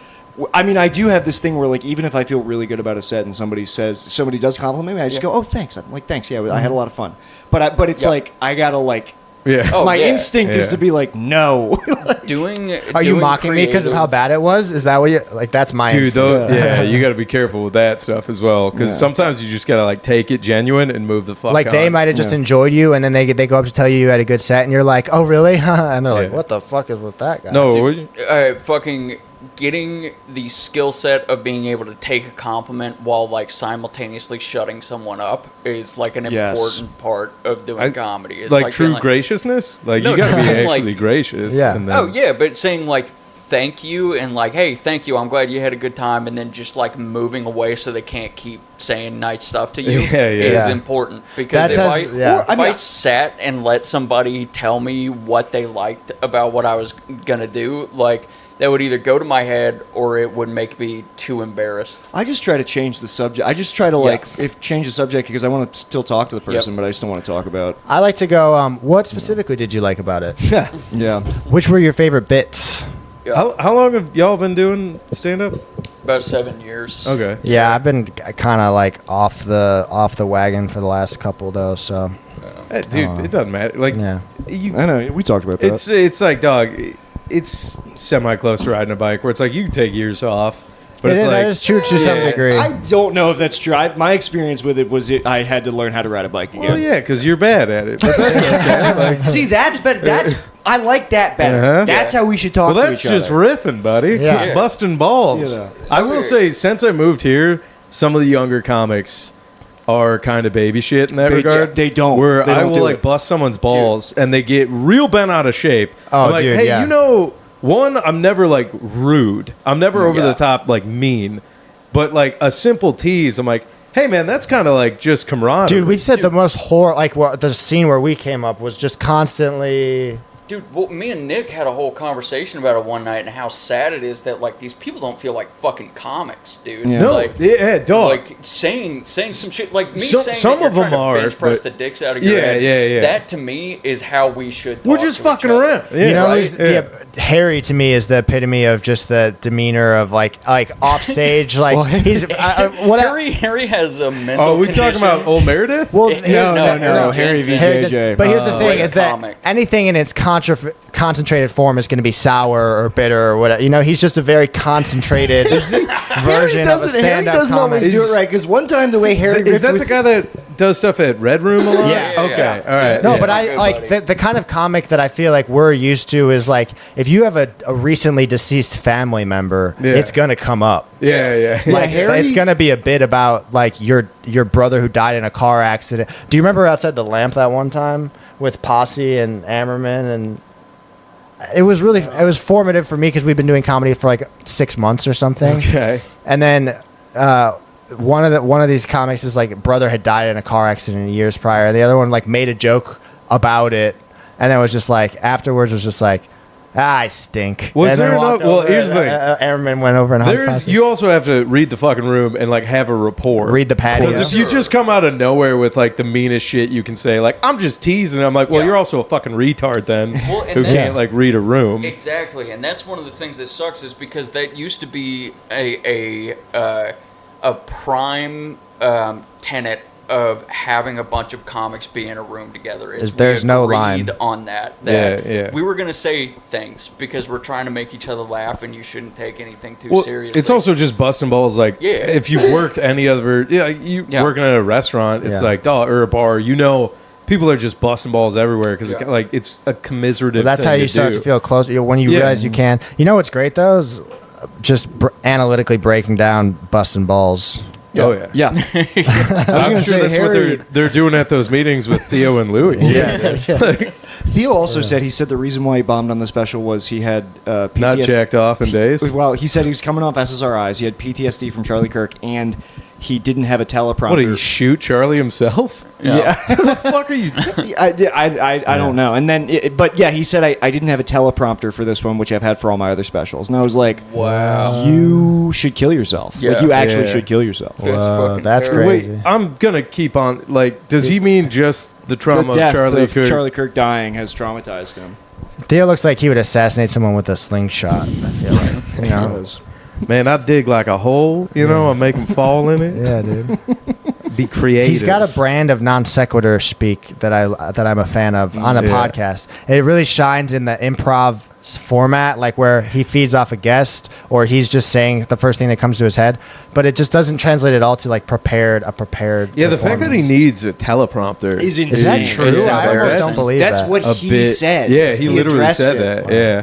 I mean, I do have this thing where like even if I feel really good about a set and somebody does compliment me, I just go, oh, thanks. I'm like, thanks. Yeah, I had a lot of fun. But it's like I gotta like. Yeah. My instinct is to be like, no.
Are you mocking me because of how bad it was? Is that what you like? That's my instinct.
You got to be careful with that stuff as well, because sometimes you just got to like take it genuine and move the fuck.
Like they might have just enjoyed you, and then they go up to tell you had a good set, and you're like, oh really? And they're like, what the fuck is with that guy?
No,
fucking getting the skill set of being able to take a compliment while like simultaneously shutting someone up is like an important part of doing comedy. It's
like true graciousness. Like you got to be actually gracious.
Yeah.
But saying like thank you and like, hey, thank you, I'm glad you had a good time, and then just like moving away so they can't keep saying nice stuff to you is important, because if I sat and let somebody tell me what they liked about what I was gonna do, like that would either go to my head or it would make me too embarrassed.
I just try to change the subject. I just try to change the subject because I want to still talk to the person, but I just don't want to talk about.
I like to go. What specifically did you like about it?
Yeah.
Which were your favorite bits?
How long have y'all been doing stand up?
About 7 years.
Okay.
Yeah, I've been kind of like off the wagon for the last couple though. So,
Hey, dude, it doesn't matter. Like,
yeah.
I know we talked about that.
It's like, dog, it's semi close to riding a bike where it's like you can take years off, but it's like
that is true to some degree.
I don't know if that's true. My experience with it was I had to learn how to ride a bike again.
well, yeah, because you're bad at it, but that's okay. Like,
See, that's better. I like that better. That's how we should talk
well,
to
that's
each other.
just riffing, buddy.
Yeah.
Busting balls.
Yeah.
I will say, since I moved here, some of the younger comics are kind of baby shit in that regard.
They don't.
Where
They
I
don't
will
do
like
it.
bust someone's balls and they get real bent out of shape.
Oh,
I'm like,
dude,
hey,
yeah.
you know, one, I'm never like rude. I'm never over the top like mean. But like a simple tease, I'm like, hey man, that's kind of like just camaraderie.
Dude, we said the most horror, like the scene where we came up was just constantly.
Dude, well, me and Nick had a whole conversation about it one night and how sad it is that like these people don't feel like fucking comics, dude.
Yeah.
no,
like,
yeah, dog.
like saying some shit like me
Some-
saying
some
that
of
you're
them
trying to
are,
bench press
but-
the dicks out of your
Yeah,
head.
yeah.
That to me is how we should.
We're
talk
just
to
fucking
each other.
around. Yeah,
You know,
right?
Harry to me is the epitome of just the demeanor of like off stage. Like
Well,
he's
Harry has a mental.
Oh, we talking
condition.
about old Meredith?
Well,
No, Harry
Jensen.
VJJ.
But here's the thing:
Great
is that
comic.
anything in its concentrated form is going to be sour or bitter or whatever. You know, he's just a very concentrated version
Harry
of a
doesn't, Harry
stand-up
doesn't
comic.
always do it right because one time the way Harry
Is that
ripped
the guy that does stuff at Red Room a lot?
Yeah.
Yeah,
Okay.
yeah.
All right.
No,
yeah.
but I
Good
like
buddy.
the kind of comic that I feel like we're used to is like if you have a recently deceased family member,
Yeah.
it's gonna come up.
Yeah.
Yeah,
Like
Harry-
it's gonna be a bit about like your brother who died in a car accident. Do you remember outside the lamp that one time with Posse and Ammerman and it was formative for me because we've been doing comedy for like 6 months or something.
Okay.
And then one of these comics is like brother had died in a car accident years prior. The other one like made a joke about it, and then was just like afterwards was just like, I stink.
Was
and
there
then
enough-
walked
well,
over
here's the thing.
Airman went over and hugged
There's
Posse.
you also have to read the fucking room and like have a rapport.
Read the patio.
Because if you just come out of nowhere with like the meanest shit you can say, like I'm just teasing, I'm like, well,
Yeah.
you're also a fucking retard then,
Well, and
who
that's-
can't like read a room.
Exactly, and that's one of the things that sucks is because that used to be a prime tenet of having a bunch of comics be in a room together.
Is there's
we
no
agreed
line.
on that.
Yeah.
We were going to say things because we're trying to make each other laugh, and you shouldn't take anything too
Well,
seriously.
it's also just busting balls. Like,
Yeah.
if you've worked any other,
Yeah.
working at a restaurant, it's
Yeah.
like, or a bar, you know, people are just busting balls everywhere because
Yeah.
like it's a commiserative.
Well, that's
thing
how you
to
start
do.
to feel close. When you
Yeah.
realize you can. You know what's great though is just analytically breaking down busting balls.
Oh yeah,
Yeah. I was
I'm
gonna
sure
say
that's
Harry.
what they're doing at those meetings with Theo and Louie.
Theo also said the reason why he bombed on the special was he had PTSD.
Not jacked off in days.
Well, he said he was coming off SSRIs. He had PTSD from Charlie Kirk, and he didn't have a teleprompter.
What did he shoot Charlie himself?
Yeah.
the fuck are you?
I don't know. And then, but yeah, he said I didn't have a teleprompter for this one, which I've had for all my other specials. And I was like,
wow.
you should kill yourself.
Yeah.
Like, you actually
Yeah.
should kill yourself.
fucking
That's
terrible.
crazy.
Wait, I'm gonna keep on. Like, does he mean just the
The
trauma
death
of Charlie
of
Kirk?
Charlie Kirk dying has traumatized him.
Theo looks like he would assassinate someone with a slingshot. I feel like you know.
Man, I dig like a hole. You know, I make him fall in it.
Yeah, dude.
Be creative.
He's got a brand of non sequitur speak that I'm a fan of on a
Yeah.
podcast. It really shines in the improv format, like where he feeds off a guest or he's just saying the first thing that comes to his head, but it just doesn't translate at all to like prepared.
Yeah, the fact that he
performance.
needs a teleprompter
Is
Is that
insane.
true?
Yeah,
I almost
that's-
don't believe
That's
that.
what
a
he
bit.
said.
Yeah, he literally
addressed
said
it.
that. Yeah,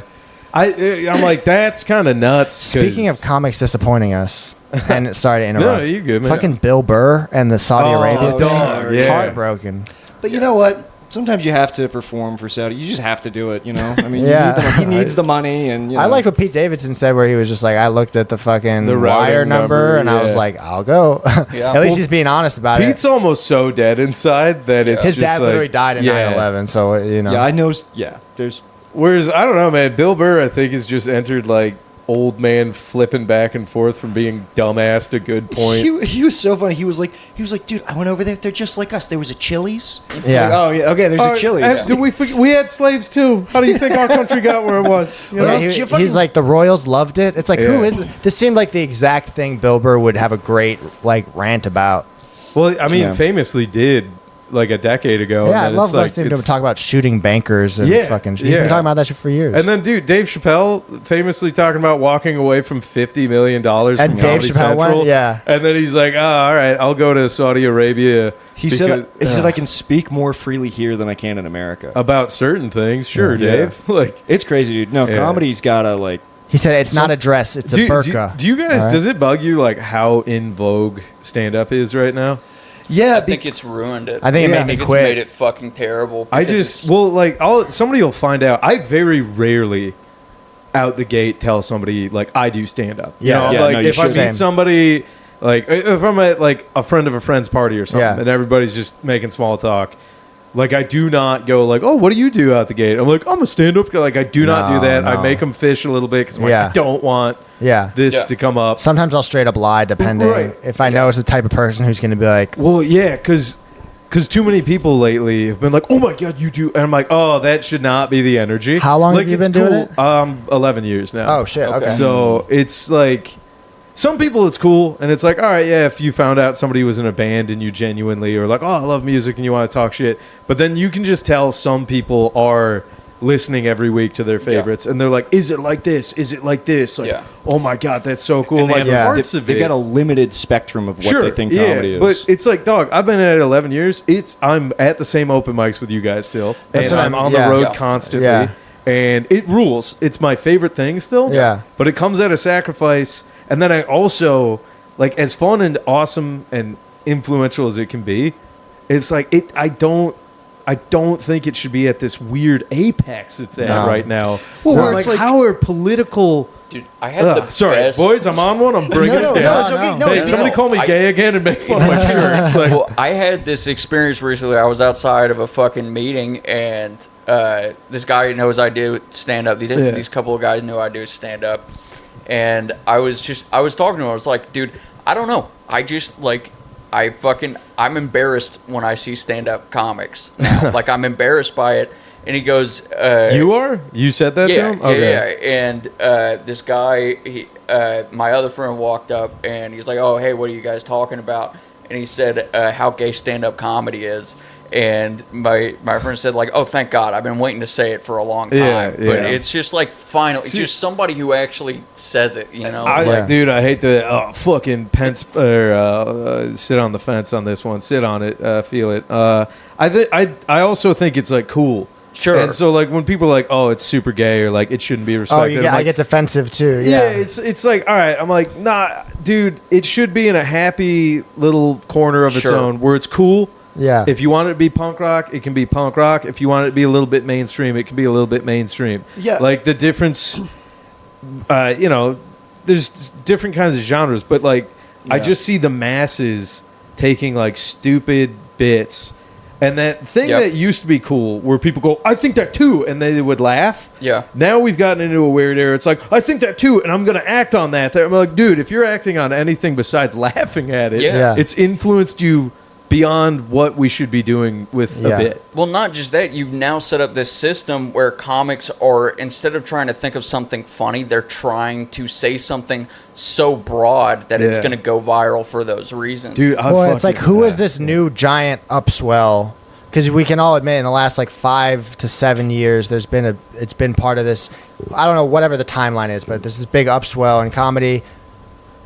I'm like, that's kind of nuts. 'cause-
Speaking of comics disappointing us, and sorry to interrupt.
No, you good, man.
Fucking Bill Burr and the Saudi
Oh,
Arabia thing.
dog, yeah.
Heartbroken.
But you know what? Sometimes you have to perform for Saudi. You just have to do it, you know? I mean,
Yeah.
he needs the money. And you know.
I like what Pete Davidson said, where he was just like, I looked at the fucking
The routing
wire number,
number,
and I was
yeah.
like, I'll go.
Yeah.
At least he's being honest about
Pete's
it.
almost so dead inside that it's
His
just
dad
like-
literally died in
yeah.
9/11, so you know.
Yeah, I know. Yeah, there's.
Whereas I don't know, man. Bill Burr, I think, has just entered like old man flipping back and forth from being dumbass to good point.
He was so funny. He was like, dude, I went over there. They're just like us. There was a Chili's.
Yeah.
Like, oh yeah. Okay. There's a Chili's.
Did we forget? We had slaves too. How do you think our country got where it was? You know?
He's like, the Royals loved it. It's like, who is it? This seemed like the exact thing Bill Burr would have a great like rant about.
Well, I mean, famously did like a decade ago.
Yeah, I love listening to him talk about shooting bankers and fucking. He's been talking about that shit for years.
And then, dude, Dave Chappelle famously talking about walking away from $50 million from
and Dave
Comedy
Chappelle
Central.
went, yeah.
And then he's like, all right, I'll go to Saudi Arabia.
He said I can speak more freely here than I can in America
about certain things. Sure, Dave. Like,
it's crazy, dude. No, comedy's gotta like.
He said it's not a dress; it's a burqa.
Do you guys? Does it bug you like how in vogue stand-up is right now?
Yeah, I think it's ruined it.
I think it made me quit.
It's made it fucking terrible.
Somebody will find out. I very rarely out the gate tell somebody like I do stand-up. If I meet somebody, like if I'm at like a friend of a friend's party or something, and everybody's just making small talk. Like, I do not go like, oh, what do you do out the gate? I'm like, I'm a stand-up guy. Like, I do not do that. I make them fish a little bit because I don't want this to come up.
Sometimes I'll straight up lie, depending if I know it's the type of person who's going to be like,
well, yeah, because too many people lately have been like, oh my God, you do. And I'm like, oh, that should not be the energy.
How long have you been doing it?
11 years now.
Oh, shit. Okay.
So it's like, some people it's cool, and it's like, all right, yeah, if you found out somebody was in a band and you genuinely are like, oh, I love music and you want to talk shit. But then you can just tell some people are listening every week to their favorites, and they're like, is it like this? Is it like this? Like, oh my God, that's so cool.
And they've got a limited spectrum of what they think comedy is.
But it's like, dog, I've been at it 11 years. I'm at the same open mics with you guys still. And I'm on the road constantly. Yeah. And it rules. It's my favorite thing still.
Yeah.
But it comes at a sacrifice. And then I also, like, as fun and awesome and influential as it can be, it's like I don't think it should be at this weird apex it's at right now.
Well,
like, how are political?
Dude, I had the best.
Boys, I'm on one. I'm bringing it down. Somebody call me gay again and make fun of my shirt. Like,
well, I had this experience recently. I was outside of a fucking meeting, and this guy knows I do stand up. These couple of guys know I do stand up. And I was talking to him. I was like, dude, I don't know. I just like, I'm embarrassed when I see stand-up comics now. Like, I'm embarrassed by it. And he goes,
you are? You said that to him? Okay.
Yeah. And this guy, my other friend walked up and he's like, oh, hey, what are you guys talking about? And he said how gay stand-up comedy is. And my friend said, like, oh, thank God. I've been waiting to say it for a long time. But it's just like finally, it's just somebody who actually says it, you know?
Dude, I hate to fucking sit on the fence on this one. Sit on it. Feel it. I also think it's like cool.
Sure.
And so, like, when people are like, oh, it's super gay or like it shouldn't be respected.
I get defensive too. Yeah.
It's like, all right. I'm like, nah, dude, it should be in a happy little corner of its own where it's cool.
Yeah.
If you want it to be punk rock, it can be punk rock. If you want it to be a little bit mainstream, it can be a little bit mainstream.
Yeah.
Like, the difference, there's different kinds of genres, but like, I just see the masses taking like stupid bits. And that thing that used to be cool, where people go, I think that too, and they would laugh.
Yeah.
Now we've gotten into a weird era. It's like, I think that too, and I'm going to act on that. I'm like, dude, if you're acting on anything besides laughing at it, it's influenced you beyond what we should be doing with a bit.
Well, not just that. You've now set up this system where comics are, instead of trying to think of something funny, they're trying to say something so broad that it's going to go viral for those reasons.
Dude,
it's like, who is this new giant upswell? Because we can all admit in the last like 5 to 7 years, it's been part of this, I don't know, whatever the timeline is, but there's this big upswell in comedy.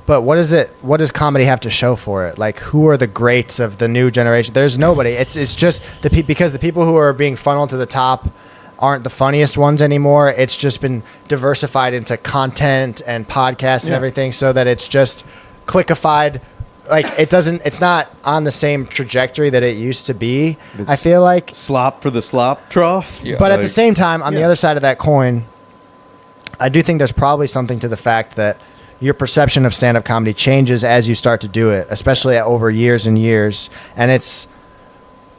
But what does comedy have to show for it? Like, who are the greats of the new generation? There's nobody. It's just because the people who are being funneled to the top aren't the funniest ones anymore. It's just been diversified into content and podcasts and everything, so that it's just clickified. Like, it's not on the same trajectory that it used to be. I feel like
slop for the slop trough.
Yeah. But at the same time, on the other side of that coin, I do think there's probably something to the fact that your perception of stand-up comedy changes as you start to do it, especially over years and years. And it's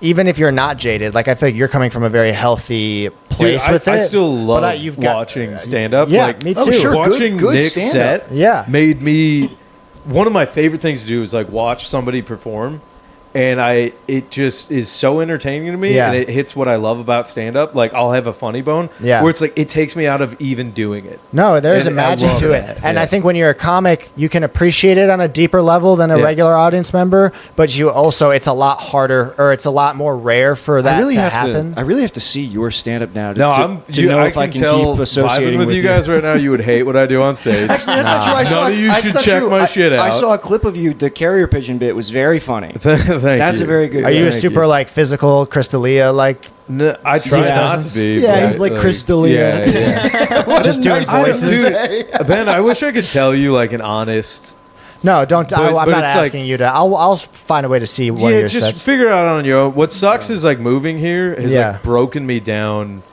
even if you're not jaded, like I feel like you're coming from a very healthy place with it.
I still love
you've
watching stand-up.
Yeah,
like,
me too.
Oh, sure.
Watching
Good
Nick's
stand-up.
set made me... One of my favorite things to do is like watch somebody perform. And it just is so entertaining to me, and it hits what I love about stand-up. Like, I'll have a funny bone, where it's like, it takes me out of even doing it.
No, there's a magic to it. And I think when you're a comic, you can appreciate it on a deeper level than a regular audience member, but you also, it's a lot harder, or it's a lot more rare for that to happen.
I really have to see your stand-up now to know if I can keep associating
with you guys right now. You would hate what I do on stage.
Actually, that's not true.
None of you should check my shit out.
I saw a clip of you. The carrier pigeon bit was very funny. That's a very good.
Are you a super like physical Crystalia like?
No, I try not to be.
Yeah, he's like Crystalia.
Yeah.
Just doing voices.
Ben, I wish I could tell you like an honest.
No, don't. I'm not asking
like,
you to. I'll find a way to see one of your
just
sets.
figure it out on your own. What sucks is like moving here has like broken me down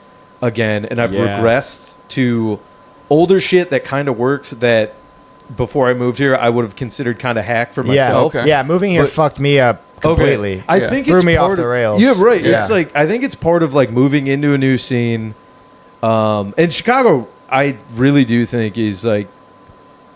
again, and I've regressed to older shit that kind of worked that. Before I moved here, I would have considered kind of hack for myself.
Yeah, moving here fucked me up completely.
I think
threw
it's
me
part
off the
of,
rails.
Yeah, right.
Yeah.
It's like I think it's part of like moving into a new scene. And Chicago, I really do think is like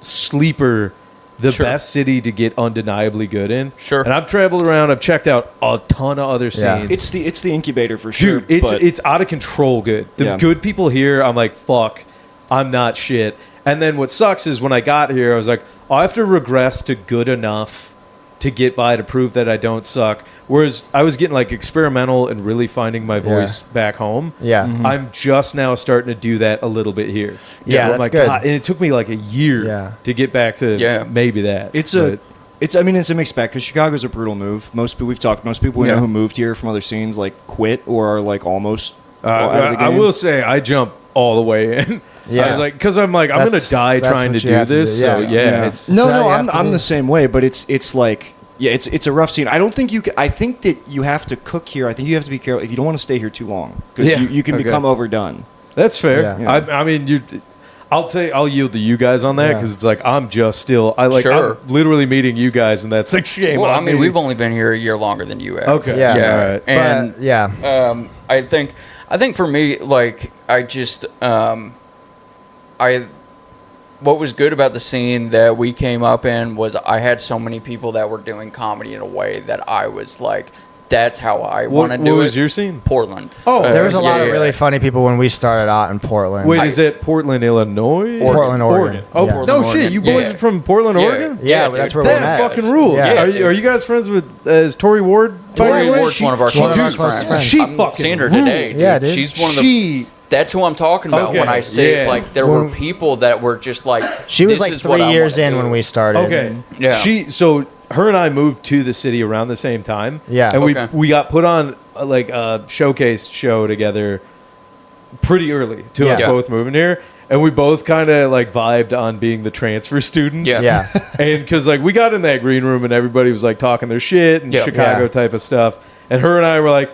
sleeper, the best city to get undeniably good in.
Sure.
And I've traveled around. I've checked out a ton of other scenes.
It's the incubator for sure.
Dude, it's out of control good. The good people here, I'm like, fuck, I'm not shit. And then what sucks is when I got here, I was like, I have to regress to good enough to get by to prove that I don't suck. Whereas I was getting like experimental and really finding my voice back home.
Yeah.
Mm-hmm.
I'm just now starting to do that a little bit here.
Yeah, that's
like,
good.
God, and it took me like a year to get back to maybe that.
It's a mixed bag because Chicago's a brutal move. Most people we know who moved here from other scenes like quit or are like almost out of the game.
I will say I jumped all the way in.
Yeah.
I was like, because I'm like, I'm going to die trying to do this. So it's
I'm the same way, but it's like, it's a rough scene. I don't think I think that you have to cook here. I think you have to be careful if you don't want to stay here too long because you can become overdone.
That's fair.
Yeah.
I mean, I'll yield to you guys on that because it's like I'm literally meeting you guys, and that's like shame.
Well,
on me.
we've only been here a year longer than you have.
Okay.
Yeah.
All right.
And I think for me, like what was good about the scene that we came up in was I had so many people that were doing comedy in a way that I was like, that's how I want to do it.
What was your scene?
Portland.
Oh,
there was a lot of really funny people when we started out in Portland.
Wait, is it Portland, Illinois?
Portland, Oregon.
Oh,
Yeah.
no shit! You boys are from Portland, Oregon?
Yeah, that's where we're
That
at.
fucking rules.
Yeah.
Are you guys friends with is Tori Ward?
Tori Ward's one of our closest
friends.
friends.
She
I'm
fucking
seeing her
rules.
today. Dude.
Yeah, dude.
She's one of the. That's who I'm talking about when I say like there were people that were just like.
She was
this
like
is what
3
I
years
wanna
in
do.
when we started.
Okay.
Yeah.
So her and I moved to the city around the same time.
Yeah.
And we got put on like a showcase show together pretty early to us both moving here. And we both kind of like vibed on being the transfer students.
Yeah.
And because like we got in that green room and everybody was like talking their shit and Chicago type of stuff. And her and I were like,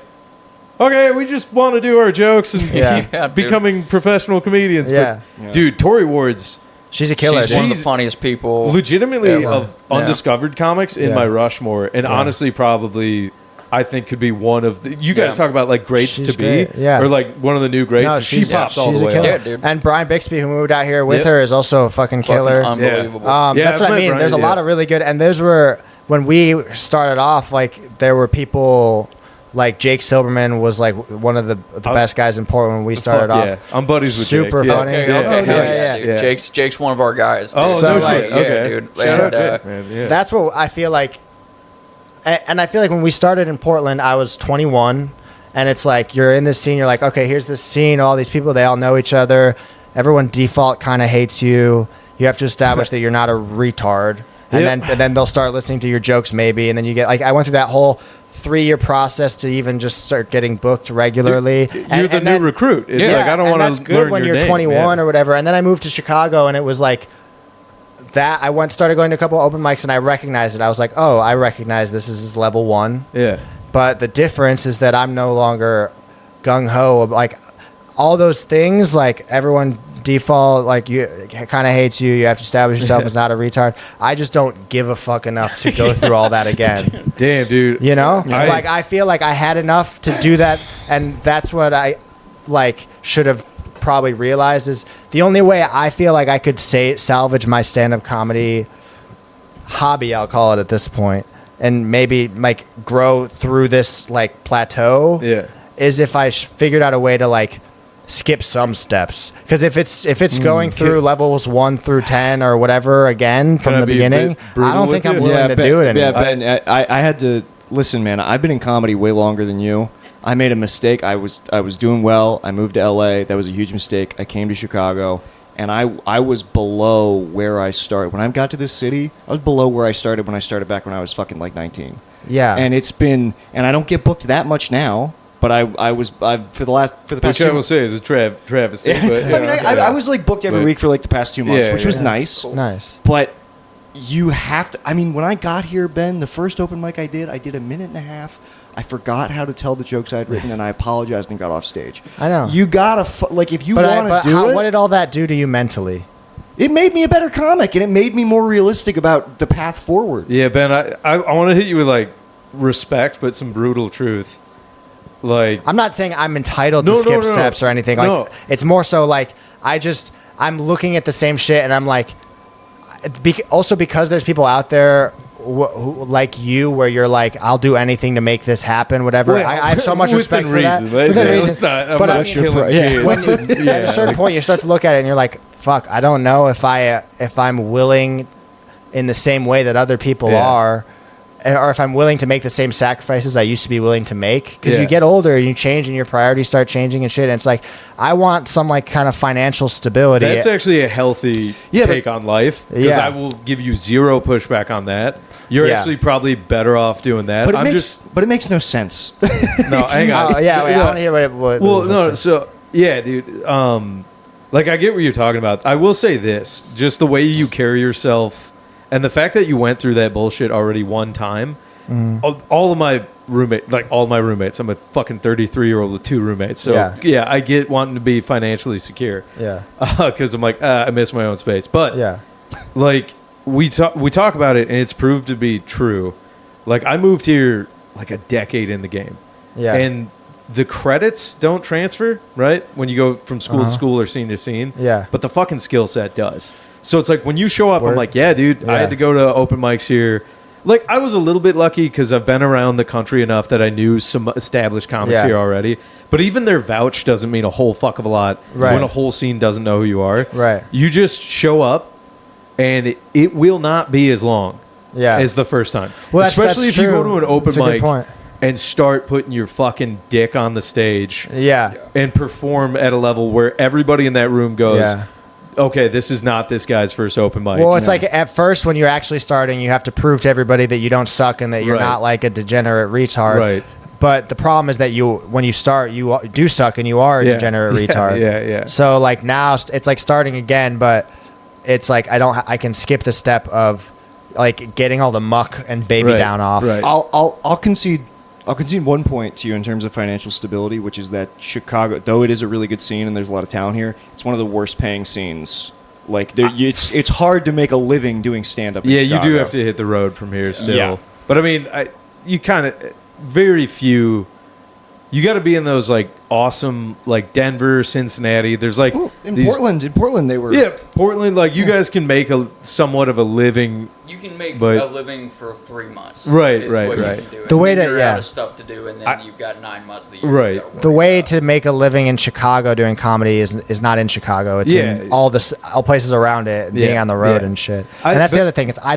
okay, we just want to do our jokes and keep becoming professional comedians.
Yeah.
But dude, Tori Ward's
She's a killer.
She's one of the funniest people.
legitimately of undiscovered comics in my Rushmore. And honestly, probably I think could be one of the, you guys talk about like greats
She's
to be
great. Yeah.
or like one of the new greats.
No,
she pops all
she's
the
a
way
killer.
up.
Yeah, dude.
And Brian Bixby, who moved out here with her, is also a fucking killer.
Unbelievable.
That's what I mean. There's a lot of really good, and those were when we started off. Like there were people like Jake Silberman was like one of the best guys in Portland when we started off.
Yeah, I'm buddies with
Super
Jake.
funny.
Okay.
Yeah.
Jake's one of our guys. Dude.
Oh,
So,
no
like,
shit. Okay.
dude.
Shout
And,
out, man. Yeah.
That's what I feel like. And I feel like when we started in Portland, I was 21, and it's like you're in this scene. You're like, okay, here's this scene. All these people, they all know each other. Everyone default kind of hates you. You have to establish that you're not a retard, and then they'll start listening to your jokes maybe, and then you get like I went through that whole 3-year process to even just start getting booked regularly.
You're the new recruit. It's like I don't want to
that's good
learn
when
your
you're
name,
21 or whatever. And then I moved to Chicago, and it was like that. I started going to a couple open mics, and I recognized it. I was like, oh, I recognize this is level 1.
Yeah.
But the difference is that I'm no longer gung ho. Like all those things, like everyone default, like you kind of hates you. You have to establish yourself as not a retard. I just don't give a fuck enough to go through all that again.
Damn, dude.
You know, like I feel like I had enough to do that, and that's what I like should have probably realized is the only way I feel like I could salvage my stand-up comedy hobby, I'll call it at this point, and maybe like grow through this like plateau.
Yeah.
Is if I figured out a way to like skip some steps, because if it's going through levels 1 through 10 or whatever again from the beginning, I don't think I'm willing to do it anymore.
Yeah, Ben, I had to listen, man. I've been in comedy way longer than you. I made a mistake. I was doing well. I moved to LA. That was a huge mistake. I came to Chicago, and I was below where I started when I got to this city. I was below where I started when I started back when I was fucking like 19.
Yeah,
and it's been, and I don't get booked that much now. But I was for the past.
Which I will say is a travesty. But,
I was like booked every week for like the past 2 months, which was nice.
Cool. Nice.
But you have to. I mean, when I got here, Ben, the first open mic I did a minute and a half. I forgot how to tell the jokes I had written, and I apologized and got off stage.
I know.
You gotta like if you want to do it.
What did all that do to you mentally?
It made me a better comic, and it made me more realistic about the path forward.
Yeah, Ben, I want to hit you with like respect, but some brutal truth. Like,
I'm not saying I'm entitled to skip steps or anything. Like, it's more so like I'm looking at the same shit, and I'm like, also because there's people out there who like you, where you're like, I'll do anything to make this happen, whatever. I have so much respect for that. Within reason. But at a certain point, you start to look at it, and you're like, fuck, I don't know if I'm willing in the same way that other people are. Or if I'm willing to make the same sacrifices I used to be willing to make, because you get older and you change and your priorities start changing and shit. And it's like, I want some like kind of financial stability.
That's actually a healthy take on life, because I will give you zero pushback on that. You're actually probably better off doing that.
But it makes no sense.
No, hang on.
Wait, I want to hear what
So yeah, dude. Like I get what you're talking about. I will say this: just the way you carry yourself. And the fact that you went through that bullshit already one time, all of my roommates, I'm a fucking 33-year-old with 2 roommates. So yeah, I get wanting to be financially secure.
Yeah.
Because I'm like, I miss my own space. But like we talk about it, and it's proved to be true. Like I moved here like a decade in the game. Yeah. And the credits don't transfer, right? When you go from school to school or scene to scene.
Yeah.
But the fucking skill set does. So it's like when you show up, I'm like, yeah, dude, I had to go to open mics here. Like I was a little bit lucky because I've been around the country enough that I knew some established comics here already. But even their vouch doesn't mean a whole fuck of a lot when a whole scene doesn't know who you are.
Right.
You just show up, and it will not be as long as the first time. Well, especially if you go to an open mic and start putting your fucking dick on the stage and perform at a level where everybody in that room goes, okay, this is not this guy's first open mic.
Well, it's like at first when you're actually starting, you have to prove to everybody that you don't suck and that you're not like a degenerate retard.
Right.
But the problem is that when you start, you do suck and you are a degenerate retard.
Yeah.
So like now it's like starting again, but it's like I can skip the step of like getting all the muck and baby down off.
Right. I'll concede 1 point to you in terms of financial stability, which is that Chicago, though it is a really good scene and there's a lot of talent here, it's one of the worst paying scenes. Like it's hard to make a living doing stand up.
Yeah, you do have to hit the road from here still. Yeah. But I mean, you kind of very few. You got to be in those like awesome like Denver, Cincinnati. There's like
in Portland they were.
Yeah, Portland. Like you guys can make a somewhat of a living.
You can make a living for 3 months.
Right.
You can do.
The way that
you're out of stuff to do, and then you've got 9 months of the year.
Right.
The way to make a living in Chicago doing comedy is not in Chicago. It's in all places around it, being on the road and shit. And that's the other thing is I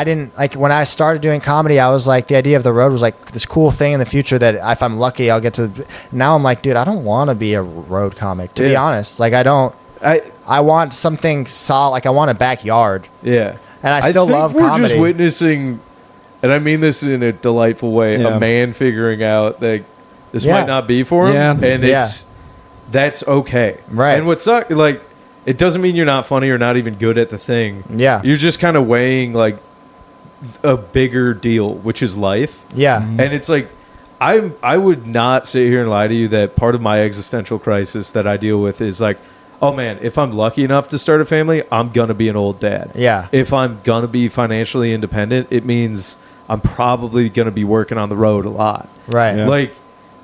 didn't like when I started doing comedy. I was like, the idea of the road was like this cool thing in the future that if I'm lucky, I'll get to. Now I'm like, dude, I don't want to be a road comic. To be honest, like I want something solid. Like I want a backyard.
Yeah,
and I still love comedy.
We're just witnessing, and I mean this in a delightful way. A man figuring out that this might not be for him, and that's okay.
Right.
And what sucks, like, it doesn't mean you're not funny or not even good at the thing.
Yeah,
you're just kind of weighing like a bigger deal, which is life.
Yeah.
And it's like I would not sit here and lie to you that part of my existential crisis that I deal with is like, oh man, if I'm lucky enough to start a family, I'm going to be an old dad.
Yeah.
If I'm going to be financially independent, it means I'm probably going to be working on the road a lot.
Right.
Yeah.
Like,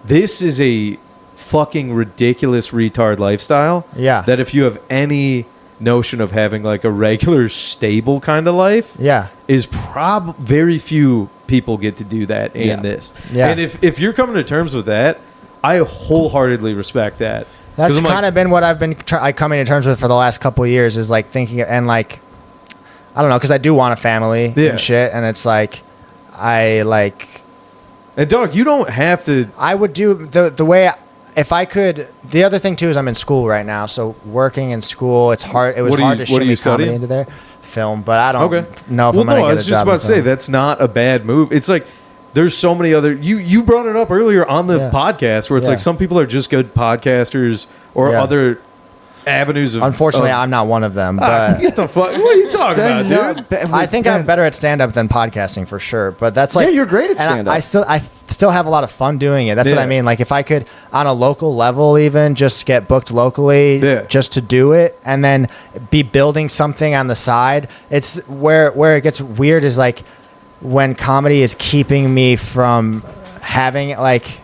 this is a fucking ridiculous retard lifestyle.
Yeah.
That if you have any notion of having like a regular, stable kind of life,
Yeah.
is very few people get to do that in this.
Yeah.
And if you're coming to terms with that, I wholeheartedly respect that.
That's
'Cause I'm
kind of been what I've been coming to terms with for the last couple of years, is like thinking, and like, I don't know, because I do want a family
Yeah.
and shit, and it's like,
And dog, you don't have to.
I would do the way, if I could. The other thing too is I'm in school right now, so working in school, it's hard. It was
What are
hard
you-
to
what are
shimmy
you
comedy
studying?
into there, film, but I don't know if
Well,
I'm gonna
no, I
get
was
a
just
job
about
in
to say
film.
that's not a bad move. It's like there's so many other. You brought it up earlier on the
Yeah.
podcast where it's
Yeah.
like some people are just good podcasters or
Yeah.
other avenues of.
Unfortunately,
of,
I'm not one of them, but.
get the fuck. What are you talking about, dude?
I think I'm better at stand up than podcasting for sure, but that's like
Yeah, you're great at
and
stand-up.
I still have a lot of fun doing it. That's what
Yeah.
I mean. Like if I could on a local level even just get booked locally
Yeah.
just to do it and then be building something on the side. It's where it gets weird is like when comedy is keeping me from having like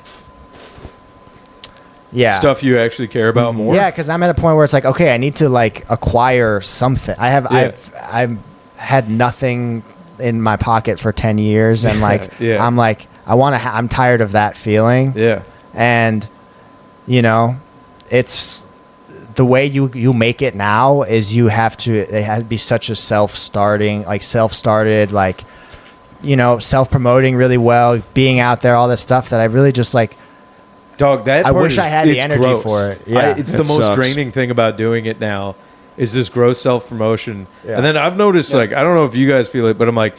yeah.
Stuff you actually care about more.
Yeah, because I'm at a point where it's like, okay, I need to like acquire something. I've had nothing in my pocket for 10 years, and like
Yeah.
I'm like I'm tired of that feeling.
Yeah.
And you know, it's the way you make it now is it has to be such a self-started, like, you know, self-promoting really well, being out there, all this stuff that I really just like.
Dog, that
I
part
wish
is-
I had the
it's
energy
gross.
for it. Yeah.
It's
It
the most
sucks.
draining thing about doing it now is this gross self-promotion.
Yeah.
And then I've noticed, like, I don't know if you guys feel it, but I'm like,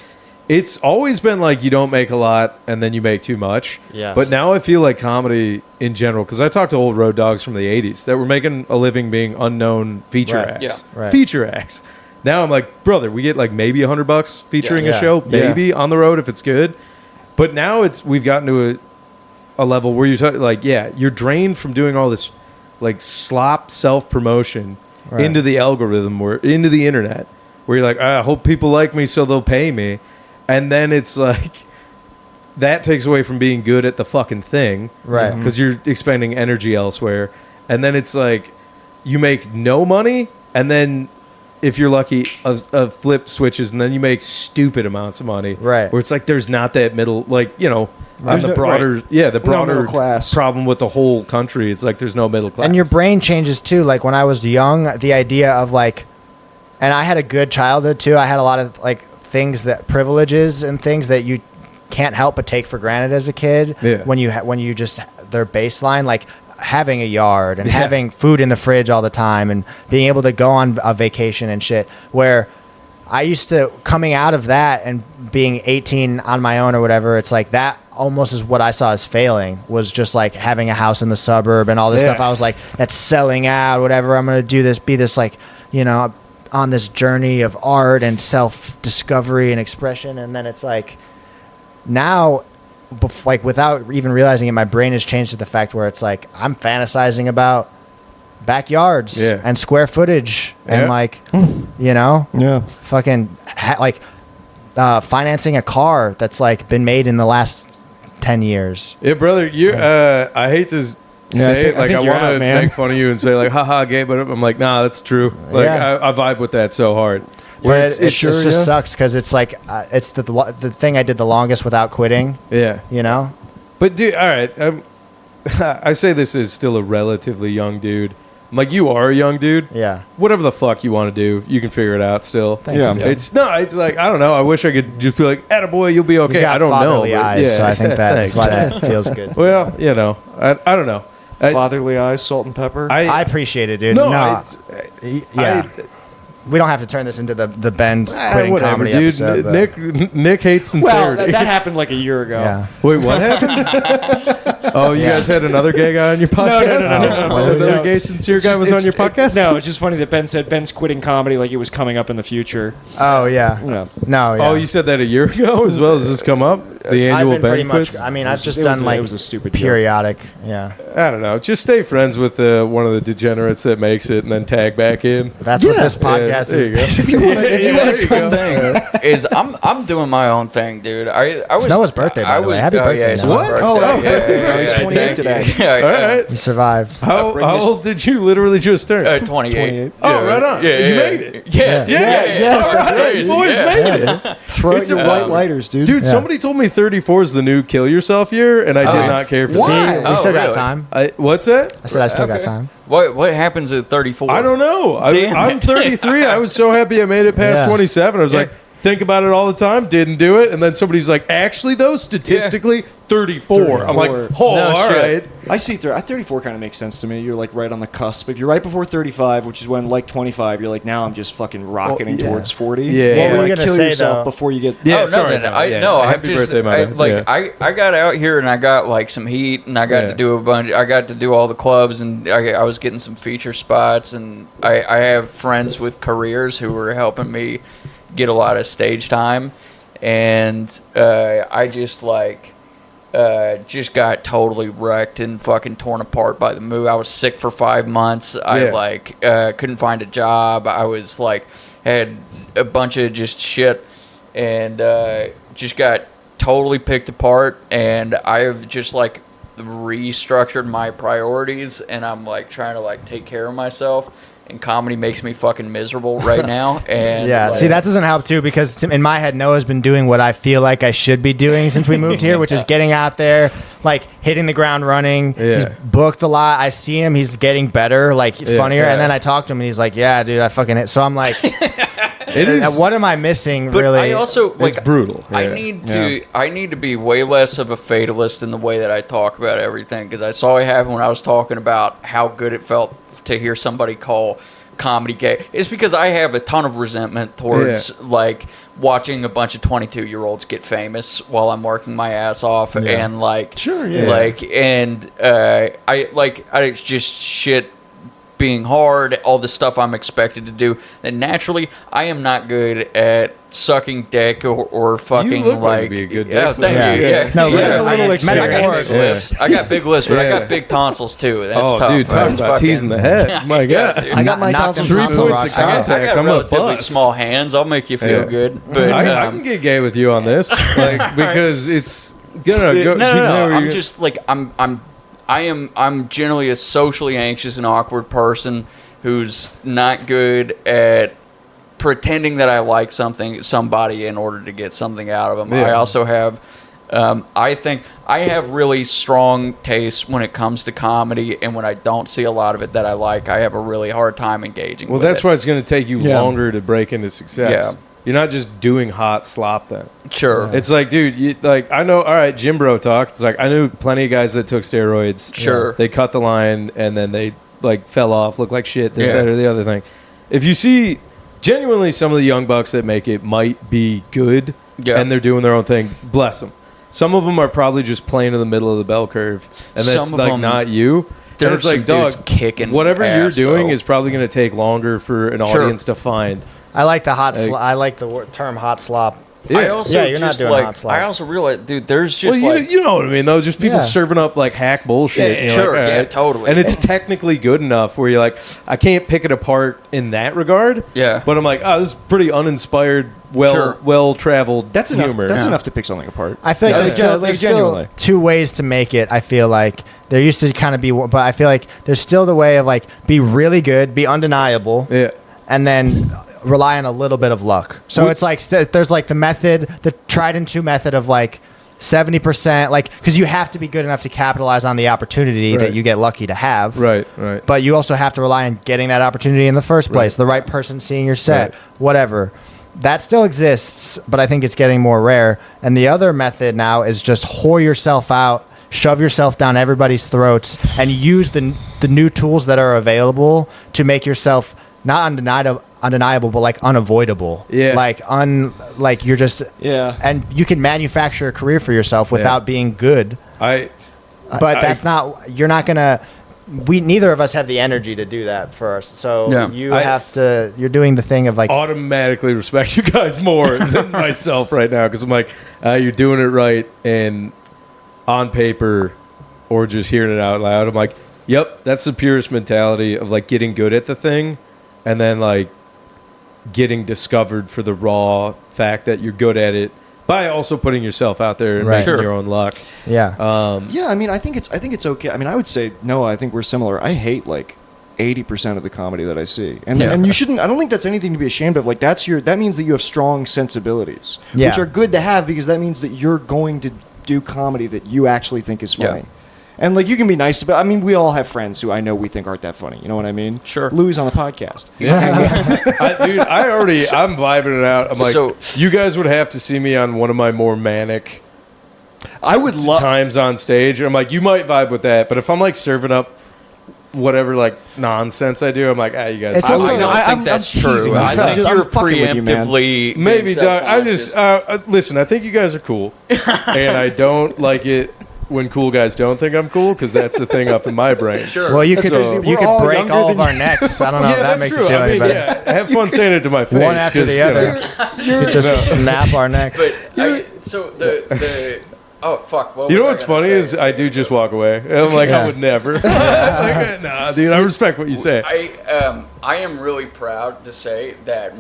it's always been like you don't make a lot and then you make too much.
Yeah.
But now I feel like comedy in general, because I talked to old road dogs from the 80s that were making a living being unknown feature
Right.
acts.
Yeah.
Right.
Feature acts. Now I'm like, brother, we get like maybe $100 featuring
Yeah.
a show,
Yeah.
maybe on the road if it's good. But now we've gotten to a level where you're like, yeah, you're drained from doing all this like slop self-promotion
Right.
into the algorithm or into the internet where you're like, I hope people like me so they'll pay me. And then it's like that takes away from being good at the fucking thing.
Right.
Because you're expending energy elsewhere. And then it's like you make no money and then if you're lucky, a flip switches, and then you make stupid amounts of money.
Right.
Where it's like there's not that middle, like, you know, on
There's
the
no-
broader,
right.
yeah, the
No
broader
middle class.
problem with the whole country. It's like there's no middle class.
And your brain changes too. Like when I was young, the idea of like, and I had a good childhood too. I had a lot of like privileges and things that you can't help but take for granted as a kid.
Yeah.
When you just their baseline, like having a yard and
Yeah.
having food in the fridge all the time and being able to go on a vacation and shit. Where I used to, coming out of that and being 18 on my own or whatever, it's like that almost is what I saw as failing, was just like having a house in the suburb and all this
Yeah.
stuff. I was like, that's selling out, whatever. I'm going to do this, be this like, you know, on this journey of art and self-discovery and expression. And then it's like now, like without even realizing it, my brain has changed to the fact where it's like I'm fantasizing about backyards
Yeah.
and square footage and
Yeah.
like, you know,
Yeah.
fucking financing a car that's like been made in the last 10 years.
Yeah, brother, you. I hate to
Yeah,
say
I think-
it.
I
Like,
think
I
you're
want
out,
to
man.
make fun of you and say like, haha, gay, but I'm like, nah, that's true. Like,
Yeah.
I vibe with that so hard.
Where
It's-
it
sure,
just
yeah.
sucks because it's like it's the thing I did the longest without quitting.
Yeah,
You know,
but dude, all right. I say this is still a relatively young dude. I'm like, you are a young dude.
yeah.
Whatever the fuck you want to do, you can figure it out still.
Thanks,
Yeah.
dude.
It's like, I don't know. I wish I could just be like, attaboy, you'll be okay.
You got
I don't know.
fatherly
but
eyes,
yeah.
so I think that's
Thanks.
why that feels good.
Well, you know, I don't know.
Fatherly eyes, salt and pepper.
I appreciate it, dude.
no,
Yeah. We don't have to turn this into the Ben quitting
whatever,
comedy
dude.
episode. but-
Nick hates
well,
sincerity.
that happened like a year ago.
yeah.
Wait, what happened? Oh, you guys had another gay guy on your podcast?
No.
Another gay sincere guy was on your podcast?
No, it's just funny that Ben said Ben's quitting comedy like it was coming up in the future.
Oh yeah. No. Yeah.
Oh, you said that a year ago as well? Has this come up? The
I've
annual
been pretty
benefits?
much. I mean, I've just done like
it was a stupid joke.
periodic. Yeah.
I don't know. Just stay friends with one of the degenerates that makes it, and then tag back in.
That's what this podcast
there
is.
you go.
Basically.
If you want to come thing.
Is I'm doing my own thing, dude. I was
It's Noah's birthday, by the way. Happy birthday,
it's
Noah.
my birthday.
Oh, happy
yeah,
birthday,
yeah,
bro. He's
yeah,
28
thank
today.
you. Yeah,
All right.
You survived.
How old did you literally just turn?
28.
Oh, right on.
Yeah,
You
yeah.
made it.
Yeah.
Yes, that's right.
Boys made it.
Throw
It's
your
a-
white lighters, dude.
Dude, somebody told me 34 is the new kill yourself year, and I did not care for
See,
that.
we still got
really?
time.
What's that?
I said I still got time.
What happens at 34?
I don't know. I'm 33. I was so happy I made it past
Yeah.
27. I was like, think about it all the time. Didn't do it. And then somebody's like, actually, though, statistically, 34. I'm like, oh,
No
all
shit.
right.
I see 34 kind of makes sense to me. You're like right on the cusp. If you're right before 35, which is when like 25, you're like, now I'm just fucking rocketing towards 40.
Yeah.
What were you
Like,
gonna kill
say,
yourself
though?
before you get?
Yeah,
Oh, no,
sorry.
then
no,
I'm
Happy
just,
birthday, my man.
I got out here and I got like some heat and I got to do a bunch. I got to do all the clubs and I was getting some feature spots and I have friends with careers who were helping me get a lot of stage time and I just just got totally wrecked and fucking torn apart by the move. I was sick for 5 months. I couldn't find a job. I was like had a bunch of just shit and just got totally picked apart. And I have just like restructured my priorities and I'm like trying to like take care of myself. And comedy makes me fucking miserable right now. And
Yeah, see, that doesn't help too because in my head, Noah's been doing what I feel like I should be doing since we moved here, which is getting out there, like hitting the ground running.
Yeah.
He's booked a lot. I see him. He's getting better, like funnier.
Yeah.
And then I talk to him and he's like, yeah, dude, I fucking hit. So I'm like,
It is.
what am I missing,
But
really?
I also like
It's brutal.
I
Yeah.
need to be way less of a fatalist in the way that I talk about everything because I saw it happen when I was talking about how good it felt to hear somebody call comedy gay. It's because I have a ton of resentment towards like watching a bunch of 22-year-olds get famous while I'm working my ass off and like I just shit being hard, all the stuff I'm expected to do. And naturally, I am not good at sucking dick or fucking
You look like
like.
you'd be a good
yeah,
dick
thank
sucker.
you. Yeah.
No,
yeah.
there's a little
experience. I got big lips, but I
Yeah.
got big tonsils too. That's
Oh,
tough.
dude, talk
That's
about
fucking-
teasing the head. My God.
dude.
I got my
Knock them
tonsils.
3
tonsil
points
rocks
of
out.
contact.
I got
I'm a
relatively
bust.
small hands. I'll make you feel
Yeah.
good. But
I can get gay with you on this, like because it's
no.
you're
I'm just like I'm generally a socially anxious and awkward person who's not good at pretending that I like somebody in order to get something out of them.
Yeah.
I also have I think I have really strong taste when it comes to comedy, and when I don't see a lot of it that I like, I have a really hard time engaging
Well,
with
that's
it.
why it's going to take you longer to break into success.
Yeah.
You're not just doing hot slop then.
Sure.
It's like, dude, I know, all right, Jim Bro talk. It's like, I knew plenty of guys that took steroids.
Sure.
They cut the line and then they like fell off, looked like shit, this,
Yeah.
that, or the other thing. If you see genuinely some of the young bucks that make it might be good and they're doing their own thing, bless them. Some of them are probably just playing in the middle of the bell curve, and that's
Some of
like
them-
not you. And
There's
it's like,
some dudes
dog,
kicking
whatever you're
ass,
doing
though.
is probably going to take longer for an
Sure.
audience to find.
I like the hot.
Like-
I like the term hot slop.
I also
Yeah, you're not
just
doing
like,
hot slop.
I also realize, dude, there's just
Well,
like
you know what I mean, though. Just people
Yeah.
serving up like hack bullshit.
Yeah,
you know,
sure,
like,
yeah,
alright.
totally.
And it's technically good enough where you're like, I can't pick it apart in that regard.
Yeah.
But I'm like, oh, this is pretty uninspired,
Sure.
well-traveled
That's enough.
humor.
That's
Yeah.
enough to pick something apart.
I feel like
Yeah,
there's,
yeah.
still, there's still
Genuinely.
two ways to make it. I feel like there used to kind of be, but I feel like there's still the way of like be really good, be undeniable,
Yeah.
and then rely on a little bit of luck. So it's like there's like the method, the tried and true method of like 70%, like because you have to be good enough to capitalize on the opportunity
Right.
that you get lucky to have.
Right.
But you also have to rely on getting that opportunity in the first place, the right person seeing your set,
Right.
whatever. That still exists, but I think it's getting more rare. And the other method now is just whore yourself out, shove yourself down everybody's throats, and use the new tools that are available to make yourself not undeniable, but like unavoidable.
Yeah.
Like you're just
Yeah.
and you can manufacture a career for yourself without being good. but that's not. You're not gonna. Neither of us have the energy to do that for us. So you have to. You're doing the thing of like
automatically respect you guys more than myself right now because I'm like, you're doing it right, and on paper or just hearing it out loud, I'm like, yep, that's the purest mentality of like getting good at the thing, and then like getting discovered for the raw fact that you're good at it by also putting yourself out there and making your own luck.
Yeah.
Yeah, I mean, I think it's okay. I mean, I would say no. I think we're similar. I hate like 80% of the comedy that I see, and you shouldn't. I don't think that's anything to be ashamed of. Like that means that you have strong sensibilities, which are good to have because that means that you're going to do comedy that you actually think is funny. Yeah. And like you can be nice about. I mean, we all have friends who I know we think aren't that funny. You know what I mean?
Sure.
Louis on the podcast.
Yeah. I'm vibing it out. I'm like, you guys would have to see me on one of my more manic.
I would love
times on stage. I'm like, you might vibe with that, but if I'm like serving up whatever like nonsense I do, I'm like, you guys.
I don't think that's true. I think you're preemptively.
Maybe, Doug. I just listen. I think you guys are cool, and I don't like it when cool guys don't think I'm cool because that's the thing up in my brain.
Sure.
Well, you could break all of our necks. I don't know if that makes you feel any better.
Yeah, have fun saying it to my face.
One after the other. You could just snap our necks.
Oh fuck!
You know what's funny is I do just walk away. I'm like, I would never. Like, nah, dude. I respect what you say.
I am really proud to say that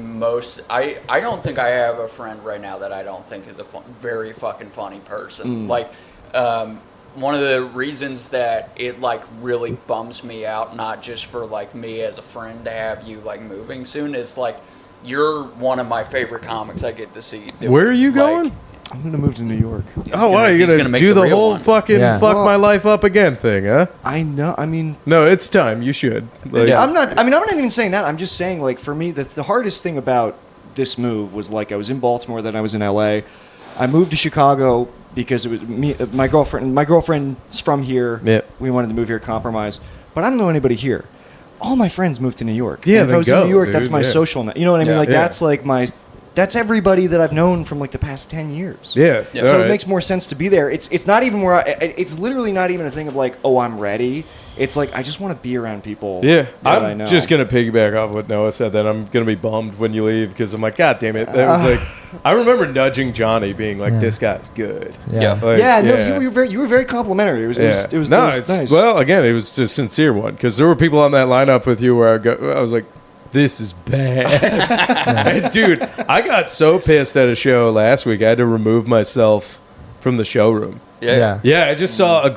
I don't think I have a friend right now that I don't think is a very fucking funny person. Like, one of the reasons that it like really bums me out, not just for like me as a friend to have you like moving soon, is like you're one of my favorite comics I get to see.
Where are you going?
I'm gonna move to New York.
Oh, wow! You're gonna do the whole fucking fuck my life up again thing, huh?
I know. I mean,
no, it's time. You should. Like,
I'm not. I mean, I'm not even saying that. I'm just saying, like, for me, the hardest thing about this move was like I was in Baltimore, then I was in LA. I moved to Chicago because it was me. My girlfriend's from here.
Yep.
We wanted to move here, compromise. But I don't know anybody here. All my friends moved to New York.
Yeah,
and if I was in New York, that's my
social.
You know what I mean? Like that's like my. That's everybody that I've known from like the past 10 years.
Yeah.
So it makes more sense to be there. It's not even where it's literally not even a thing of like, oh, I'm ready. It's like I just want to be around people.
Yeah.
That I know.
Just gonna piggyback off what Noah said. That I'm gonna be bummed when you leave because I'm like, God damn it. That was like, I remember nudging Johnny, being like, this guy's good.
Yeah.
Like,
you were very complimentary. It was nice.
Well, again, it was a sincere one because there were people on that lineup with you where I was like, this is bad. Dude, I got so pissed at a show last week. I had to remove myself from the showroom.
Yeah.
I just saw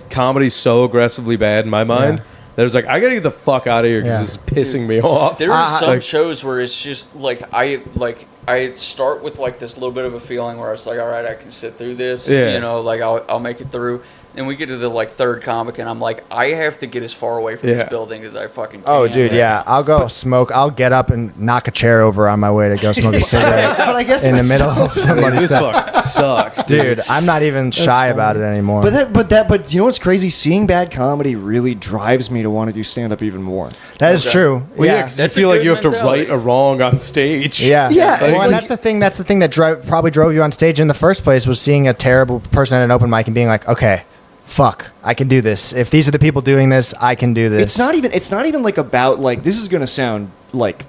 comedy so aggressively bad in my mind that I was like, I gotta get the fuck out of here because this is pissing me off.
There are some shows where it's just like I start with like this little bit of a feeling where it's like, all right, I can sit through this.
Yeah.
You know, like I'll make it through. Then we get to the like third comic, and I'm like, I have to get as far away from this building as I fucking can.
Oh, dude, I'll go smoke. I'll get up and knock a chair over on my way to go smoke a cigarette.
But I guess
in the middle of somebody's
this fucking sucks,
dude. I'm not even shy about it anymore.
But you know what's crazy? Seeing bad comedy really drives me to want to do stand up even more.
That is true.
Well, yeah, I feel like you have to right a wrong on stage.
Yeah.
Well,
and that's the thing. That's the thing that probably drove you on stage in the first place was seeing a terrible person at an open mic and being like, okay. Fuck, I can do this. If these are the people doing this, I can do this.
It's not even like about like this is gonna sound like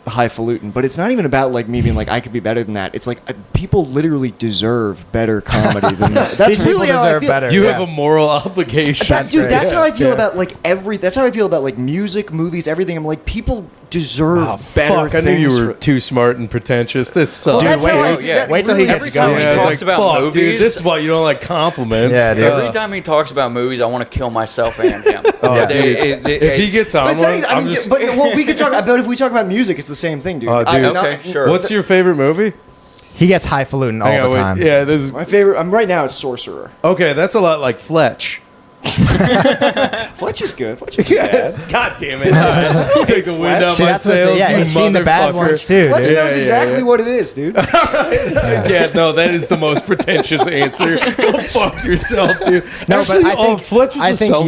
highfalutin, but it's not even about like me being like I could be better than that. It's like people literally deserve better comedy than that. That's really how I feel.
Better.
You have a moral obligation.
That's how I feel about like that's how I feel about like music, movies, everything. I'm like people deserve better things.
I knew you were too smart and pretentious. This sucks.
Wait till he gets going.
Every time he talks about movies,
dude, this is why you don't like compliments.
Yeah, dude.
Every time he talks about movies, I want to kill myself and him.
If he gets on one,
we could talk. But if we talk about music, it's the same thing, dude.
Okay, sure.
What's your favorite movie?
He gets highfalutin all the time.
Yeah, this is
my favorite. Right now, it's Sorcerer.
Okay, that's a lot like Fletch.
Fletch is good. Fletch is bad.
God damn it! Take the wind out my sails.
Yeah, he's seen the bad ones too.
Fletch knows exactly what it is, dude.
No, that is the most pretentious answer. Go fuck yourself, dude.
No, but I think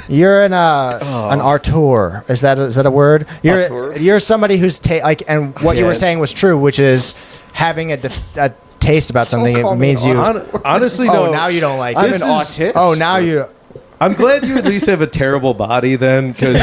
you're an auteur. Is that a word? You're somebody who's and what you were saying was true, which is having a taste about something, it means you.
Honestly,
Oh,
no.
now you don't like
I'm
it.
an autist.
Oh, now you.
I'm glad you at least have a terrible body then, because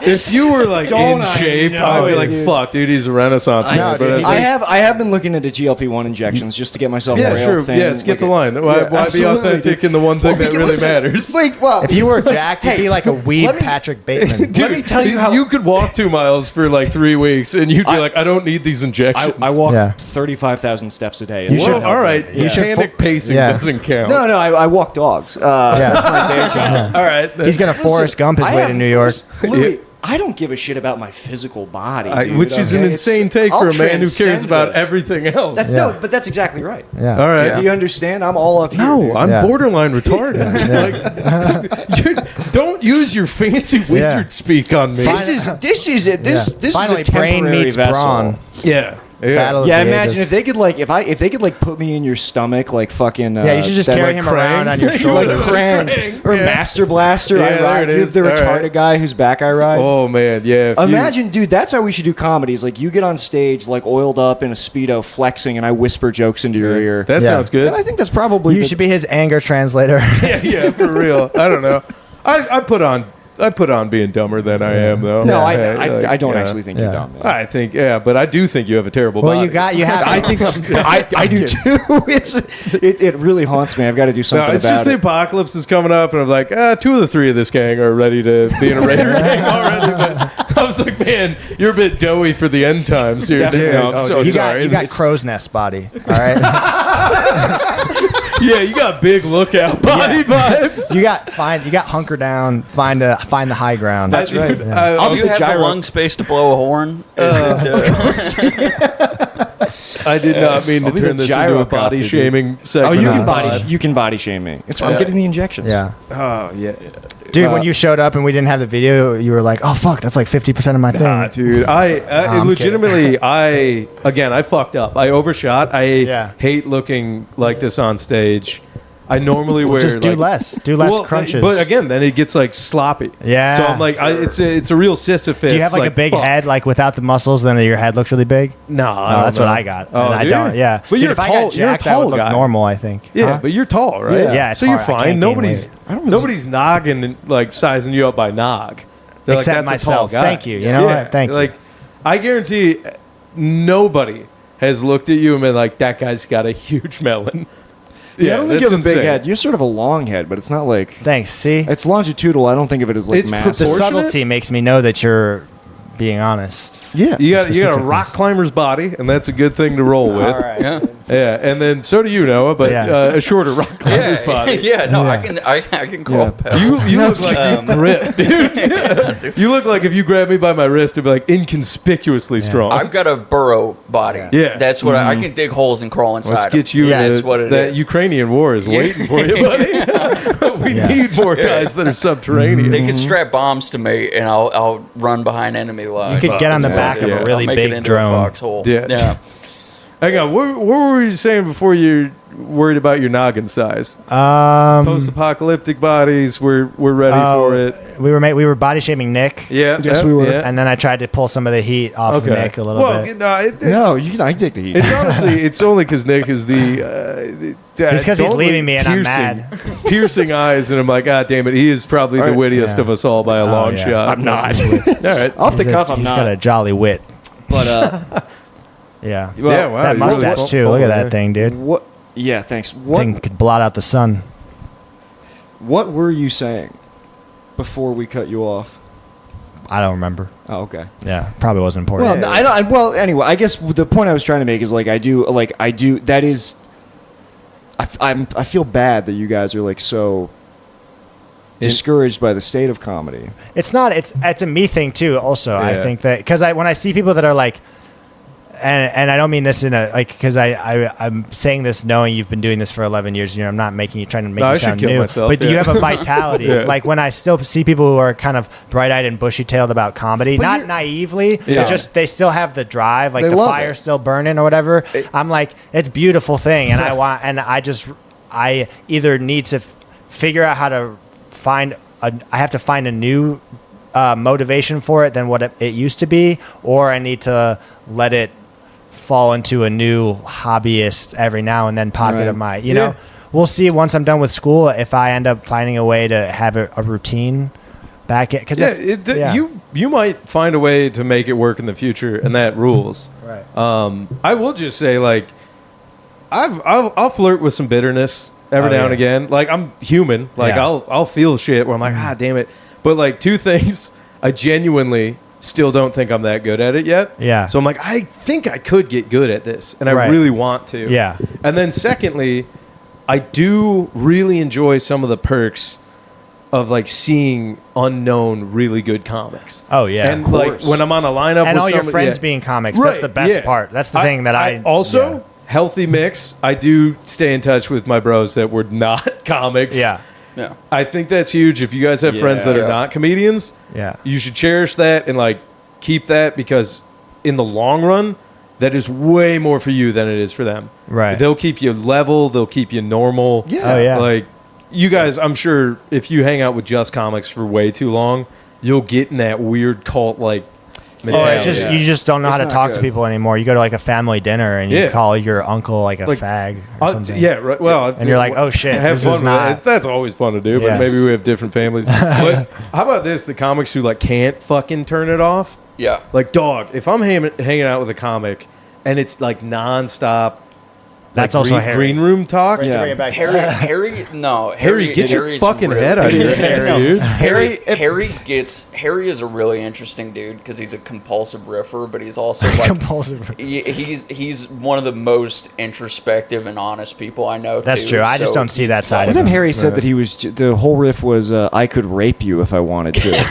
if you were like
Don't
in
I
shape,
know
I'd be
it,
like,
dude.
fuck, dude, he's a Renaissance man.
know,
But
dude,
it's
I
like,
have been looking into GLP-1 injections just to get myself
yeah,
more
sure,
thin.
yeah, skip
Like,
the line. Why be
absolutely,
authentic
dude.
in the one thing that really
listen,
matters?
Like, well,
If you were
listen,
jacked, you'd
hey,
be like a weed
let me-
Patrick Bateman.
Let me tell you how
you could walk 2 miles for like 3 weeks, and you'd be like, I don't need these injections.
I walk
Yeah.
35,000 steps a day.
You
It's
should-
not
Well, all right,
healthy.
you
should
panic pacing
yeah.
doesn't count.
No, I walk dogs. That's my day job.
All right,
He's gonna Forrest Gump his
I
way
have-
to New York.
Louis, I don't give a shit about my physical body, dude,
which is an
okay?
insane take
I'll
for a man who cares
transcend
about
this.
everything else.
That's
Yeah.
no, but that's exactly right.
Yeah.
all right.
Do you understand? I'm all up here.
No,
dude.
I'm
Yeah.
borderline retarded. Don't use your fancy wizard speak on me.
This is it. This
Finally,
is a
brain
temporary
meets
vessel.
brawn.
Yeah.
Battle of
Yeah,
the
imagine
Ages.
if they could like if they could like put me in your stomach like fucking
Yeah, you should just
that,
carry
like,
him around on your
Like
shoulder.
Krang.
Krang,
Or
yeah.
Master Blaster.
Yeah,
I
there
ride
it is.
the
All
retarded
right.
guy whose back I ride.
Oh man, yeah. if you-
Imagine, dude, that's how we should do comedies. Like you get on stage like oiled up in a Speedo flexing and I whisper jokes into your ear.
that
Yeah.
sounds good.
And I think that's probably
You should be his anger translator.
yeah, for real. I don't know. I put on being dumber than I am though.
No,
Yeah,
I don't
yeah.
actually think you're dumb. man.
I think but I do think you have a terrible
Well,
body.
you have.
I think I do too. It really haunts me. I've got to do
No,
something
it's
about
just the
it.
apocalypse is coming up, and I'm like, 2 of the 3 of this gang are ready to be in a Raider gang already. But I was like, man, you're a bit doughy for the end times here.
Dude,
No, I'm so
you
sorry.
got crow's nest body. All right.
Yeah, you got big lookout body vibes.
you got hunker down. Find the high ground.
That's right.
Do you
the
have the
gyro-
lung space to blow a horn?
I did not mean to
I'll be the
turn this into a
gyrocopter,
body
dude.
shaming
Oh,
segment.
you
of
can
the
body
pod.
you can body shame me. It's fine. I'm getting the injections.
Yeah.
Oh yeah.
Dude, when you showed up and we didn't have the video, you were like, "Oh fuck, that's like 50% of my thing."
Ah, dude, I
I'm
legitimately, I fucked up. I overshot. I
Yeah.
hate looking like this on stage. I normally wear
Just do
like,
less. Do less crunches.
But again, then it gets like sloppy.
Yeah.
So I'm like, it's a real sisyphus.
do you have like a big
fuck.
head, like without the muscles? Then your head looks really big.
No,
Oh, that's what I got.
Oh,
and I
do
don't.
you?
Yeah.
But
Dude,
you're
if
tall.
I got
You're a
jacked, I
tall
would look
guy.
normal. I think.
Yeah,
Huh?
but you're tall, right?
Yeah, it's
so you're
hard. I
fine.
can't gain
Nobody's
weight.
nobody's nogging like sizing you up by nog. They're
Except
like, that's a tall
myself.
guy.
Thank you. You know what? Thank you.
Like, I guarantee nobody has looked at you and been like, that guy's got a huge melon.
Yeah, I don't think you
that's
have a big
insane.
head. You're sort of a long head, but it's not like
Thanks. See,
it's longitudinal. I don't think of it as like
It's
massive.
the
proportionate?
subtlety makes me know that you're being honest.
Yeah,
You got a
Specificness.
rock climber's body, and that's a good thing to roll with.
Yeah.
Yeah, and then so do you, Noah, but
Yeah.
a shorter rock climber's
Yeah,
body.
yeah, no,
Yeah.
I can call pals.
You look like you grip, dude. You look like if you grabbed me by my wrist, it'd be like inconspicuously strong.
I've got a burrow body.
Yeah.
That's what I can dig holes and crawl inside.
Let's get you
Yeah,
into
that's what it
that
is.
Ukrainian war is waiting for you, buddy. We
Yeah.
need more guys that are subterranean.
They could strap bombs to me, and I'll run behind enemy lines.
You could get on the
Yeah,
back of
yeah.
a really
I'll make it
big
into
drone.
a foxhole.
Yeah. Hang on, what were you saying before you're worried about your noggin size? Post-apocalyptic bodies, we're ready for it.
We were body shaming Nick.
Yeah,
Yes, we were.
Yeah.
And then I tried to pull some of the heat off of Nick a little bit.
No,
No, you can. I can take the heat.
it's honestly, it's only because Nick is
It's 'cause he's leaving me and I'm mad.
Piercing eyes, and I'm like, God damn it, he is probably the
Right.
wittiest
Yeah.
of us all by a long
yeah.
shot.
I'm not.
All right.
Off the cuff, I'm
He's
not.
got a jolly wit.
But
Yeah.
well,
Yeah, wow.
that
you really
mustache
fo-
too. Look at
followed
that thing, dude.
what? Yeah, thanks. What?
Thing could blot out the sun.
What were you saying before we cut you off?
I don't remember.
Oh, okay.
Yeah, probably wasn't important.
Well, I don't. Well, anyway, I guess the point I was trying to make is like I do. That is. I feel bad that you guys are like so discouraged by the state of comedy.
It's not. It's a me thing too. Also, I
Yeah.
think that because when I see people that are like, and I don't mean this in a like because I'm saying this knowing you've been doing this for 11 years. You know, I'm not trying to make
No, I
you
should
sound
kill
new,
myself,
but
yeah.
you have a vitality.
Yeah.
Like when I still see people who are kind of bright-eyed and bushy-tailed about comedy,
But
not
you're-
naively,
Yeah.
but just they still have the drive, like
They
the
love
fire's
it.
still burning or whatever. I'm like, it's a beautiful thing, and I either need to figure out how to I have to find a new motivation for it than what it used to be, or I need to let it fall into a new hobbyist every now and then pocket of my, you know, we'll see once I'm done with school if I end up finding a way to have a routine back at, because
you might find a way to make it work in the future, and that rules.
Right.
I will just say, like, I'll flirt with some bitterness every now and again. Like, I'm human. Like, I'll feel shit where I'm like, damn it. But like, two things, I genuinely still don't think I'm that good at it yet.
Yeah.
So I'm like, I think I could get good at this, and I really want to.
Yeah.
And then secondly, I do really enjoy some of the perks of like seeing unknown, really good comics.
Oh yeah,
and like when I'm on a lineup
and
with
all your friends being comics, that's the best part. That's the thing that I
also healthy mix. I do stay in touch with my bros that were not comics.
Yeah.
Yeah.
I think that's huge. If you guys have friends that are not comedians, you should cherish that and like keep that, because in the long run, that is way more for you than it is for them.
Right.
They'll keep you level. They'll keep you normal.
Yeah. Oh, yeah.
Like, you guys, I'm sure if you hang out with just comics for way too long, you'll get in that weird cult like mentality.
You just don't know how to talk to people anymore. You go to like a family dinner and you call your uncle like a fag or something.
Yeah, right. Well,
and you're like, oh shit,
have fun with it. That's always fun to do, but maybe we have different families. But how about this? The comics who like can't fucking turn it off.
Yeah.
Like, dog, if I'm hanging out with a comic and it's like nonstop,
that's
like
also
green room talk.
Harry,
get your fucking head out of your hair, dude.
Harry is a really interesting dude because he's a compulsive riffer, but he's also like
compulsive.
He's one of the most introspective and honest people I know.
That's true. I just don't see that side.
Wasn't Harry said that he was the whole riff was I could rape you if I wanted to.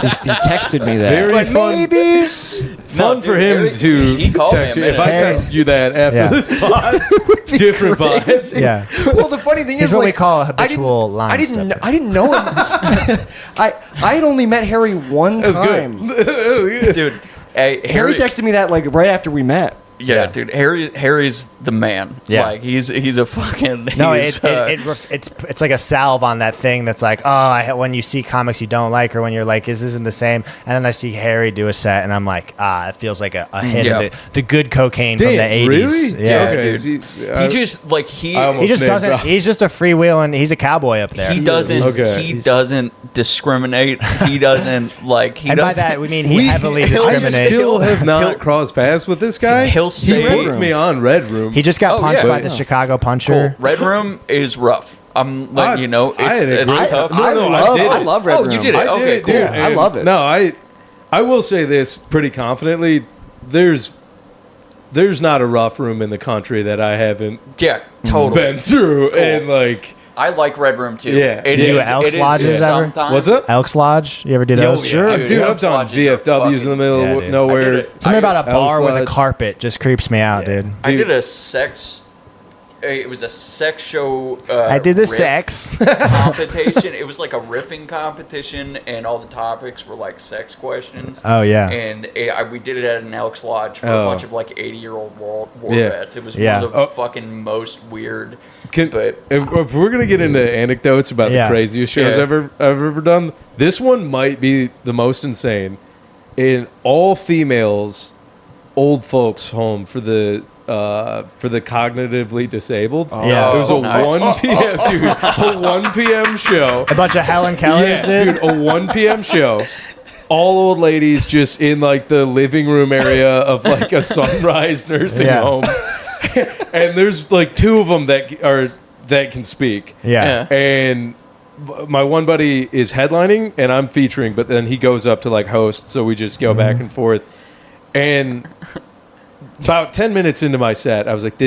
He texted me that.
Very fun.
Maybe
fun for him to text you. If I texted you that after this pod, different vibes.
Yeah.
Well, the funny thing is,
what
like,
we call a habitual line.
I didn't know him. I had only met Harry one time.
Dude,
Harry texted me that like right after we met.
Yeah, dude, Harry's the man.
Yeah,
like he's a fucking.
No, it's like a salve on that thing that's like, when you see comics you don't like, or when you're like, this isn't the same, and then I see Harry do a set, and I'm like, it feels like a hit of the good cocaine from the 80s.
Really?
Yeah,
okay.
Dude. He just like he
just doesn't. He's just a freewheeling. He's a cowboy up there.
He doesn't. He doesn't discriminate. He doesn't like.
And by that we mean he heavily discriminates.
I still have not crossed paths with this guy. He raped me on Red Room.
He just got punched by the Chicago Puncher.
Cool. Red Room is rough. I'm letting you know. It's tough.
I love Red Room.
Oh, you did it. Okay, cool.
Dude,
I love it.
No, I will say this pretty confidently. There's not a rough room in the country that I haven't been through. Cool. And like,
I like Red Room too.
Yeah.
Did you do Elks Lodges ever?
What's up?
Elks Lodge? You ever do those?
Sure. Dude, I've done VFWs in the middle of nowhere.
Something about a bar with a carpet just creeps me out, dude.
I did a sex. It was a sex show.
I did the sex
competition. It was like a riffing competition, and all the topics were like sex questions.
Oh yeah.
And we did it at an Elks Lodge for a bunch of like 80-year-old war vets. It was one of the fucking most weird.
If we're gonna get into anecdotes about the craziest shows I've ever done, this one might be the most insane. In all females, old folks home for the cognitively disabled.
Oh, yeah,
it was a 1 p.m. dude, a 1 p.m. show.
A bunch of Helen Kellers,
dude, a 1 p.m. show. All old ladies just in like the living room area of like a Sunrise nursing home. And there's like two of them that can speak.
Yeah.
And my one buddy is headlining and I'm featuring, but then he goes up to like host, so we just go back and forth. And about 10 minutes into my set, I was like,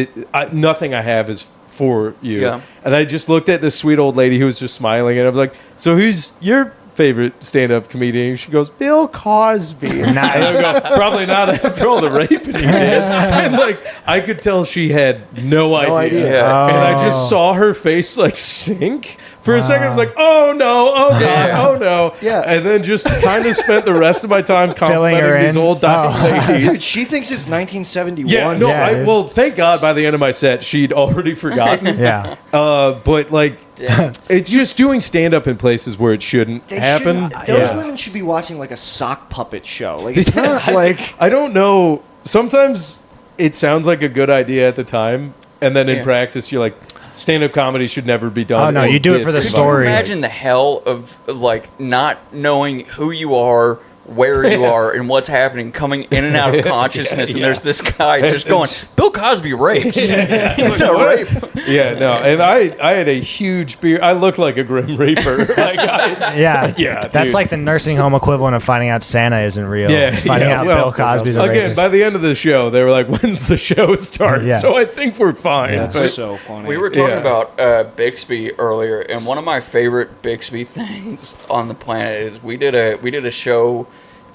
nothing I have is for you. Yeah. And I just looked at this sweet old lady who was just smiling, and I was like, so who's your favorite stand-up comedian? She goes, Bill Cosby. Nice. And I go, probably not after all the raping you did. And like, I could tell she had no idea.
Oh.
And I just saw her face like sink. For a second, I was like, oh no, oh god, oh no.
Yeah.
And then just kind of spent the rest of my time complimenting these old dying ladies.
Dude, she thinks it's 1971.
Yeah, no, well, thank God by the end of my set, she'd already forgotten.
Yeah.
But like, it's just doing stand-up in places where it shouldn't happen.
Those women should be watching like a sock puppet show. Like, it's not like...
I don't know. Sometimes it sounds like a good idea at the time, and then in practice, you're like, stand-up comedy should never be done.
Oh no, you do it for the story.
Imagine the hell of like not knowing who you are, where you are, and what's happening, coming in and out of consciousness, and there's this guy just going, Bill Cosby rapes. He's a rape.
Yeah, no, and I had a huge beard. I looked like a Grim Reaper.
Yeah, that's
dude.
like the nursing home equivalent of finding out Santa isn't real.
Yeah,
Finding out Bill Cosby's a
again,
rapist.
by the end of the show, they were like, "When's the show start?"
Yeah.
So I think we're fine.
That's
but-
so funny.
We were talking about Bixby earlier, and one of my favorite Bixby things on the planet is we did a show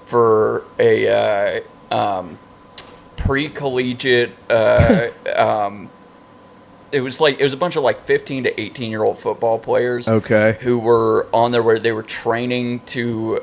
for a pre-collegiate. It was a bunch of like 15 to 18-year-old football players.
Okay.
Who were on there where they were training to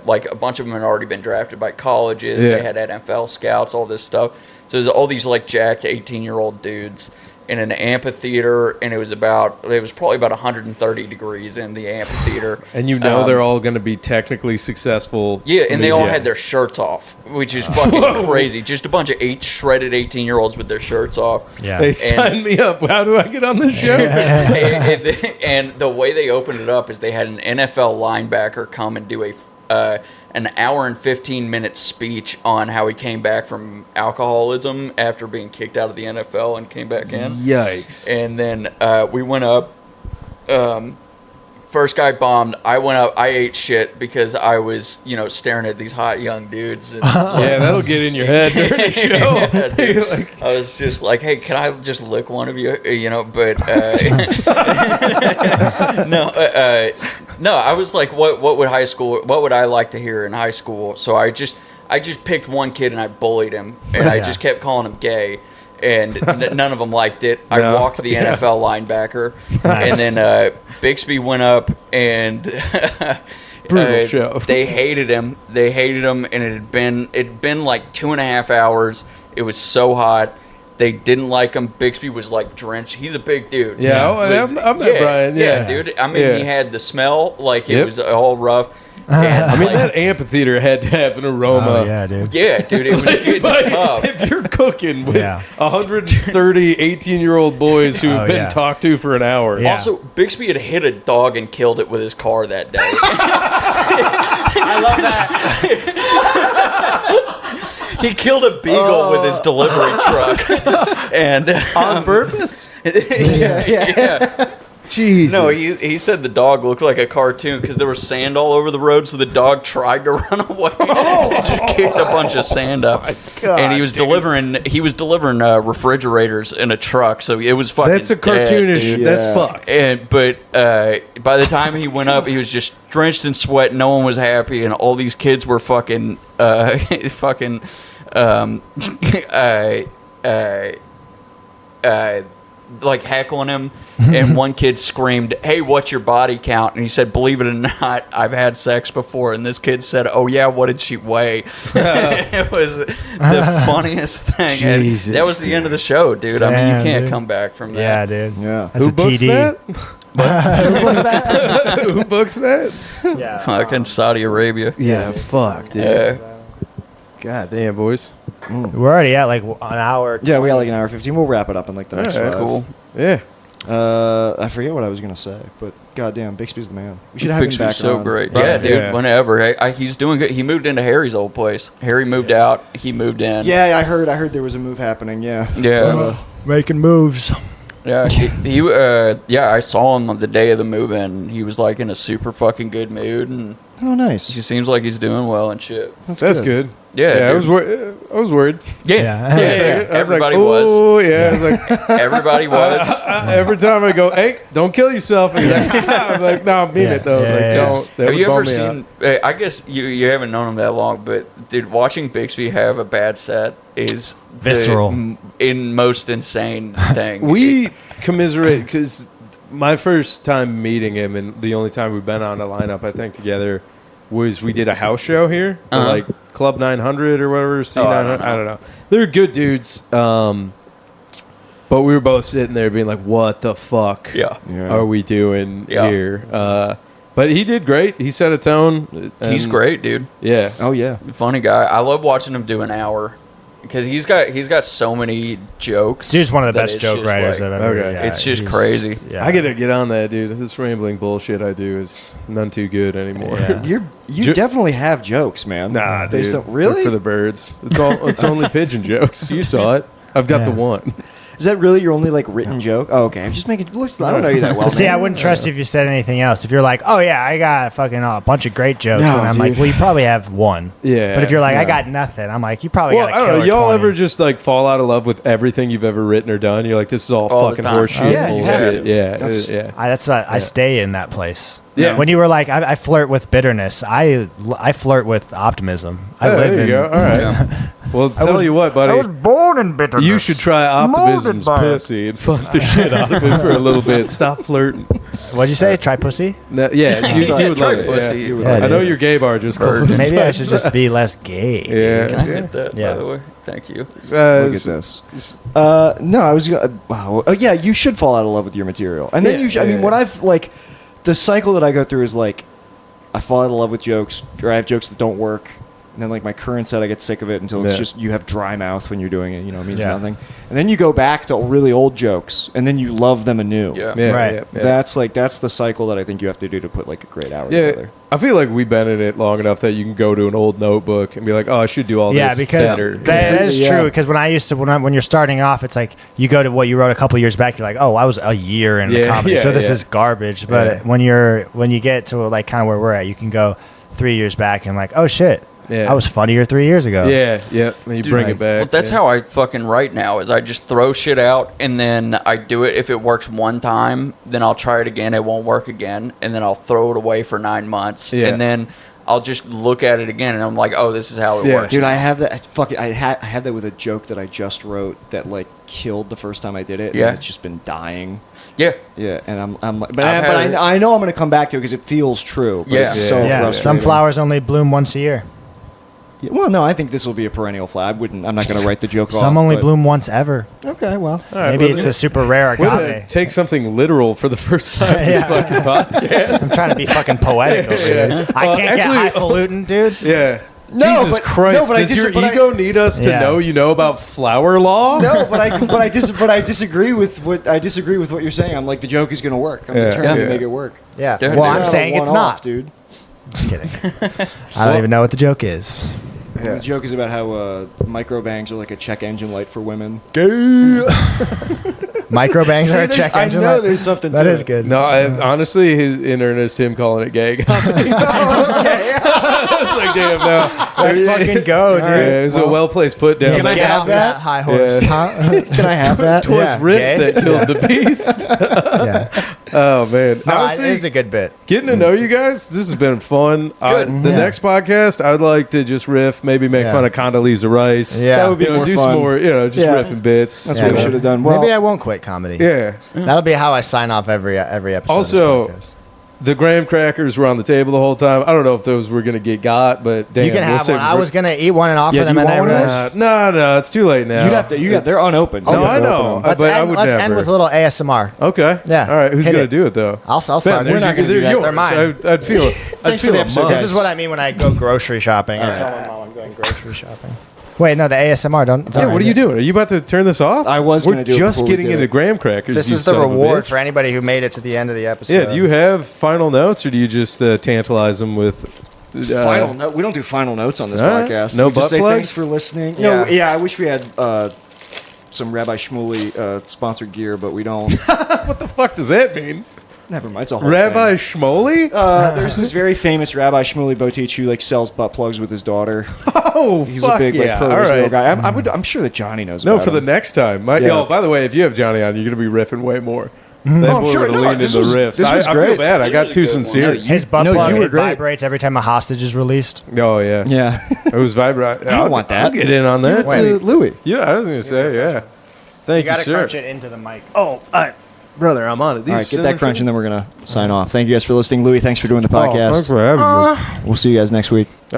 like a bunch of them had already been drafted by colleges.
Yeah.
They had NFL scouts, all this stuff. So there's all these like jacked 18-year-old dudes in an amphitheater, and it was probably about 130 degrees in the amphitheater.
And they're all going to be technically successful.
Yeah, and they all had their shirts off, which is fucking crazy. Just a bunch of shredded 18-year-olds with their shirts off.
Yeah.
They signed me up. How do I get on the show?
and the way they opened it up is they had an NFL linebacker come and do an hour and 15-minute speech on how he came back from alcoholism after being kicked out of the NFL and came back in.
Yikes.
And then we went up. First guy bombed. I went up. I ate shit because I was, staring at these hot young dudes. And,
Yeah, that'll get in your head during the show.
Yeah, dude. I was just like, hey, can I just lick one of you? But no, I was like, what would I like to hear in high school? So I just picked one kid and I bullied him, and I just kept calling him gay. And none of them liked it. I walked the NFL linebacker, and then Bixby went up and
Brutal show.
They hated him. And it'd been like 2.5 hours. It was so hot. They didn't like him. Bixby was like drenched. He's a big dude.
Yeah, I met Brian. Yeah,
dude. I mean, he had the smell. Like it was all rough.
I mean, that amphitheater had to have an aroma.
Oh, yeah, dude.
Yeah, dude, it was getting tough.
If you're cooking with 130 18-year-old boys who have been talked to for an hour.
Yeah.
Also, Bixby had hit a dog and killed it with his car that day.
I love that.
He killed a beagle with his delivery truck. And
On purpose?
yeah.
Jesus.
No, he said the dog looked like a cartoon because there was sand all over the road, so the dog tried to run away. It just kicked a bunch of sand up.
God,
and he was delivering refrigerators in a truck, so it was fucking
That's a cartoonish.
dead, dude.
That's fucked.
But by the time he went up, he was just drenched in sweat. No one was happy, and all these kids were fucking like heckling him. And one kid screamed, "Hey, what's your body count?" And he said, "Believe it or not, I've had sex before." And this kid said, "Oh yeah, what did she weigh?" It was the funniest thing.
Jesus,
and that was the end of the show, dude. I mean, you can't come back from that.
Yeah, dude.
Yeah.
That's
Who
a
books
TD.
that? Who books that?
Yeah.
Fucking Saudi Arabia.
Yeah, fuck, dude.
Yeah.
God damn, boys.
We're already at like an hour.
Yeah, we got like an hour 15. We'll wrap it up in like the next
Alright,
5.
Cool.
Yeah.
I forget what I was gonna say, but goddamn, Bixby's the man. We should have him back.
Bixby's so
on.
great.
Right.
Yeah, dude.
Yeah.
Whenever he's doing good. He moved into Harry's old place. Harry moved out. He moved in.
Yeah, I heard there was a move happening. Yeah.
Yeah.
Making moves.
Yeah, I saw him on the day of the move-in. He was like in a super fucking good mood, and
Oh, nice.
he seems like he's doing well and shit.
That's good.
Yeah,
I
dude.
was worried.
Yeah.
I was
Everybody
like,
was.
Oh, yeah. I was like,
Everybody was.
every time I go, hey, don't kill yourself. And he's like, I'm like, no, I mean it though.
Yeah,
Like,
yeah.
don't. That
Have
would
you
bum
ever
me
seen?
out.
I guess you haven't known him that long, but dude, watching Bixby have a bad set is
Visceral.
the most insane thing.
We commiserate because my first time meeting him and the only time we've been on a lineup, I think, together was we did a house show here, like Club 900 or whatever, C900. I don't know. They're good dudes. But we were both sitting there being like, what the fuck are we doing here? But he did great. He set a tone.
He's great, dude.
Yeah.
Oh yeah.
Funny guy. I love watching him do an hour. because he's got so many jokes.
Dude's one of the
that
best
it's
joke
just
writers
like-
I've ever.
Okay.
Yeah,
It's just
he's-
crazy.
Yeah.
I gotta get on that, dude. This rambling bullshit I do is none too good anymore.
Yeah.
You definitely have jokes, man.
Nah,
They
dude.
don't- really?
They're for the birds. It's only pigeon jokes. You saw it. I've got the
Yeah.
one.
Is that really your only like written joke? Oh, okay. I'm just making. Listen, I don't know you that well.
See,
man.
I wouldn't trust you if you said anything else. If you're like, oh yeah, I got fucking a bunch of great jokes,
No,
and I'm
dude.
like, well, you probably have one.
Yeah,
But if you're like, I
yeah.
got nothing, I'm like, you probably
Well,
got.
I don't know. Y'all ever just like fall out of love with everything you've ever written or done? You're like, this is all
All the
fucking
time.
horseshit.
Yeah, you have
bullshit.
to.
Yeah,
That's-
yeah.
That's why I stay in that place.
Yeah.
When you were like, I flirt with bitterness. I flirt with optimism. I
Oh,
live
there you
in.
go. All right.
Yeah.
Well, tell you what, buddy.
born in bitterness.
You should try optimism's pussy and fuck the shit out of it for a little bit. Stop flirting.
What'd you say? Try pussy?
No, yeah, you would
Try
like it.
pussy.
Yeah.
Yeah,
I know
dude.
your gay bar just
Bird.
closed.
Maybe I should just be less gay.
Yeah.
Can I hit that,
Yeah.
by the way? Thank you.
Look at this. No, I was gonna. Wow. Oh, yeah, you should fall out of love with your material, and then
Yeah,
you. Should, I mean,
yeah.
what I've like, the cycle that I go through is like, I fall out of love with jokes, or I have jokes that don't work, and then like my current set, I get sick of it until it's
Yeah.
just you have dry mouth when you're doing it. You know, it means
Yeah.
nothing, and then you go back to really old jokes, and then you love them anew.
Yeah.
Yeah,
Right.
yeah, yeah.
That's the cycle that I think you have to do to put like a great hour
Yeah,
together.
I feel like we've been in it long enough that you can go to an old notebook and be like, "Oh, I should do all
Yeah,
this
because
better."
that is
Yeah.
true. Because when you're starting off, it's like you go to what you wrote a couple years back. You're like, oh, I was a year in
Yeah,
comedy,
yeah,
so this
yeah.
is garbage. But
Yeah.
when you get to like kind of where we're at, you can go 3 years back and like, oh shit,
Yeah.
I was funnier 3 years ago.
yeah, yeah. And you bring
like-
it back.
Well, that's
yeah.
how I fucking write now. Is I just throw shit out and then I do it. If it works one time, then I'll try it again. It won't work again, and then I'll throw it away for 9 months,
Yeah.
and then I'll just look at it again, and I'm like, oh, this is how it
Yeah.
works.
Dude, I have that. Fuck it. I had that with a joke that I just wrote that like killed the first time I did it.
Yeah.
and it's just been dying.
Yeah.
Yeah, and I'm like, but
I've had it-
I know I'm gonna come back to it because it feels true. But
Yeah.
it's so
Yeah,
frustrating.
some flowers only bloom once a year.
Yeah, well, no, I think this will be a perennial flower. I'm not gonna write the joke.
Some
off,
only
but-
bloom once ever.
Okay, well,
right,
Maybe
well,
it's
then-
a super rare
We're gonna
agave.
take something literal for the first time in this
Yeah.
fucking podcast.
I'm trying to be fucking poetic over
Yeah.
here. I
Well,
can't
actually-
get highfalutin, dude.
Yeah.
No,
Jesus
but-
Christ!
no, but I
Does your
but I-
ego need us to
Yeah.
know you know about flower law?
no, but I disagree with what you're saying. I'm like the joke is gonna work. I'm
Yeah.
determined
Yeah.
to make it work.
Yeah.
Yeah.
Well,
It's
I'm
not a
saying it's
one-off,
not.
dude.
Just kidding. I don't even know what the joke is.
The joke is about how microbangs are like a check engine light for women.
Microbangs
See,
are a
there's-
check
I
engine.
know
light?
there's something
That
to
is
it.
good.
No, honestly, his in earnest, him calling it gay. got me. I was like, damn, no.
Let's fucking go, dude.
Yeah, it was a well placed put down.
Can I
Get
have
off
that?
high horse.
Yeah.
Huh?
Can I have that?
It was
Yeah.
Riff
Gay?
that killed the beast.
Yeah.
Oh man,
No,
honestly,
it is a good bit.
getting to know you guys, this has been fun. The
Yeah.
next podcast, I'd like to just riff, maybe make
Yeah.
fun of Condoleezza Rice.
Yeah.
That would be
You know,
more
do
fun.
some more, just
Yeah.
riffing bits.
That's
Yeah,
what we
man.
should have done. Well,
Maybe I won't quit comedy.
Yeah.
That'll be how I sign off every episode.
Also,
of this podcast.
the graham crackers were on the table the whole time. I don't know if those were going to get got, but damn,
you can
we'll
have
save
one.
them
I
for-
was gonna eat one and offer
Yeah, do
them,
you
and I
want one of
realized.
no, it's too late now.
you'd have to. They're unopened. so
No,
you have
I
to
know.
open them.
Let's,
But I
end,
would
let's end
never.
with a little ASMR.
Okay.
Yeah.
All right. Who's
Hit
going
it.
to do it though?
I'll start
Ben,
it.
there's
We're not
your-
gonna do
they're
that.
yours.
They're mine.
I'd feel. I'd
Thanks for
feel
the
a
episode,
must.
This is what I mean when I go grocery shopping. I tell my mom I'm going grocery shopping. Wait, no, the ASMR. Don't
Yeah, what are you doing? Are you about to turn this off?
I was
We're
gonna do it
just
before we
getting
did
into
it.
graham crackers.
This
you
is the
son of a
reward
bitch.
for anybody who made it to the end of the episode.
Yeah, do you have final notes, or do you just tantalize them with
Final note. We don't do final notes on this
All right.
podcast.
No
we just
butt
say
plugs?
thanks for listening.
Yeah.
No, yeah. I wish we had some Rabbi Shmuley sponsored gear, but we don't.
What the fuck does that mean?
Never mind. It's a whole
Rabbi
thing.
Shmoley?
There's this very famous Rabbi Shmuley Botich who like sells butt plugs with his daughter.
Oh,
He's
fuck
a big
yeah.
like pro
All
Israel
right.
guy. I'm sure that Johnny knows.
No,
about
for the
him.
next time.
Yeah.
Oh, by the way, if you have Johnny on, you're going to be riffing way more. That
Oh, I'm
boy
sure.
would've
No,
leaned
this
into
was-
riffs.
this was
I feel
great.
bad. I got too sincere.
His butt
No,
plug
you were
it
great.
vibrates every time a hostage is released.
Oh, yeah.
Yeah.
It was vibrant. I
don't want that.
I'll get in on that.
Give it to Louis.
Yeah, I was going to say, yeah. Thank you, sir.
it into the mic.
Oh, brother, I'm on it.
All right, get that crunch, and then we're gonna sign off. Thank you guys for listening, Louis. Thanks for doing the podcast.
Oh, thanks for having me.
We'll see you guys next week.